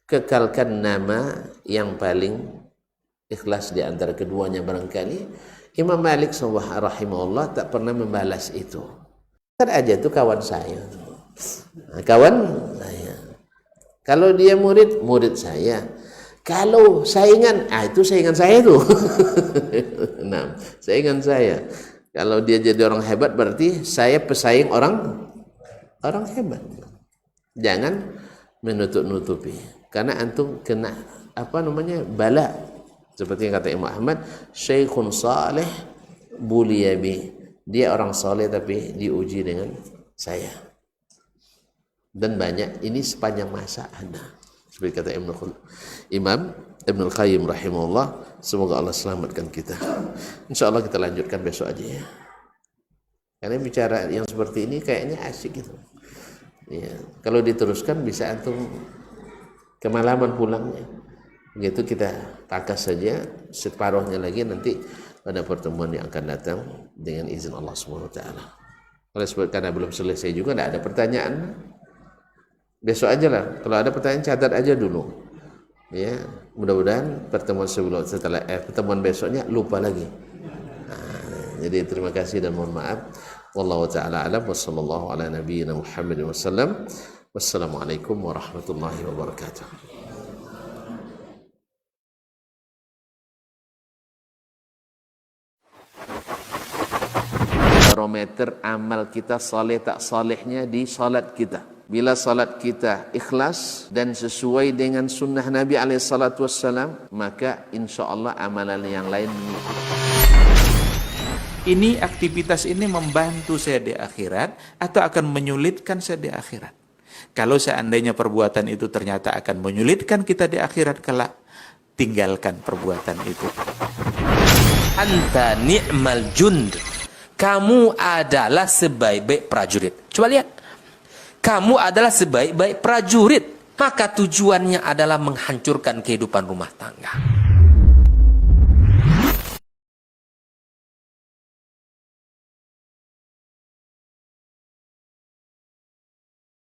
kekalkan nama yang paling ikhlas di antara keduanya. Barangkali Imam Malik rahimahullah tak pernah membalas itu. Kan aja tuh kawan saya, kawan saya. Kalau dia murid saya. Kalau saingan, itu saingan saya tuh. Nah, saingan saya. Kalau dia jadi orang hebat, berarti saya pesaing orang hebat. Jangan menutup-nutupi, karena antum kena bala, seperti yang kata Imam Ahmad, Syekhun salih buliyabi, dia orang saleh tapi diuji dengan saya. Dan banyak ini sepanjang masa ada, seperti kata Imam Ibnul Qayyim rahimahullah. Semoga Allah selamatkan kita. Insya Allah kita lanjutkan besok aja ya, karena bicara yang seperti ini kayaknya asik gitu ya. Kalau diteruskan bisa antum kemalaman pulangnya. Begitu kita pangkas saja separuhnya lagi nanti pada pertemuan yang akan datang dengan izin Allah SWT. Oleh sebab karena belum selesai juga, tidak ada pertanyaan, besok aja lah. Kalau ada pertanyaan catat aja dulu ya. Mudah-mudahan pertemuan pertemuan besoknya lupa lagi. Jadi terima kasih dan mohon maaf. Wallahu ta'ala alam wa sallallahu ala nabiyyina Muhammadin wasallam. Wassalamualaikum warahmatullahi wabarakatuh. Barometer amal kita saleh tak salehnya di salat kita. Bila salat kita ikhlas dan sesuai dengan sunnah Nabi SAW, maka insya Allah amalan yang lain mengikuti. Ini aktivitas ini membantu saya di akhirat atau akan menyulitkan saya di akhirat. Kalau seandainya perbuatan itu ternyata akan menyulitkan kita di akhirat kelak, tinggalkan perbuatan itu. Anta ni'mal jund. Kamu adalah sebaik-baik prajurit. Coba lihat. Kamu adalah sebaik-baik prajurit. Maka tujuannya adalah menghancurkan kehidupan rumah tangga.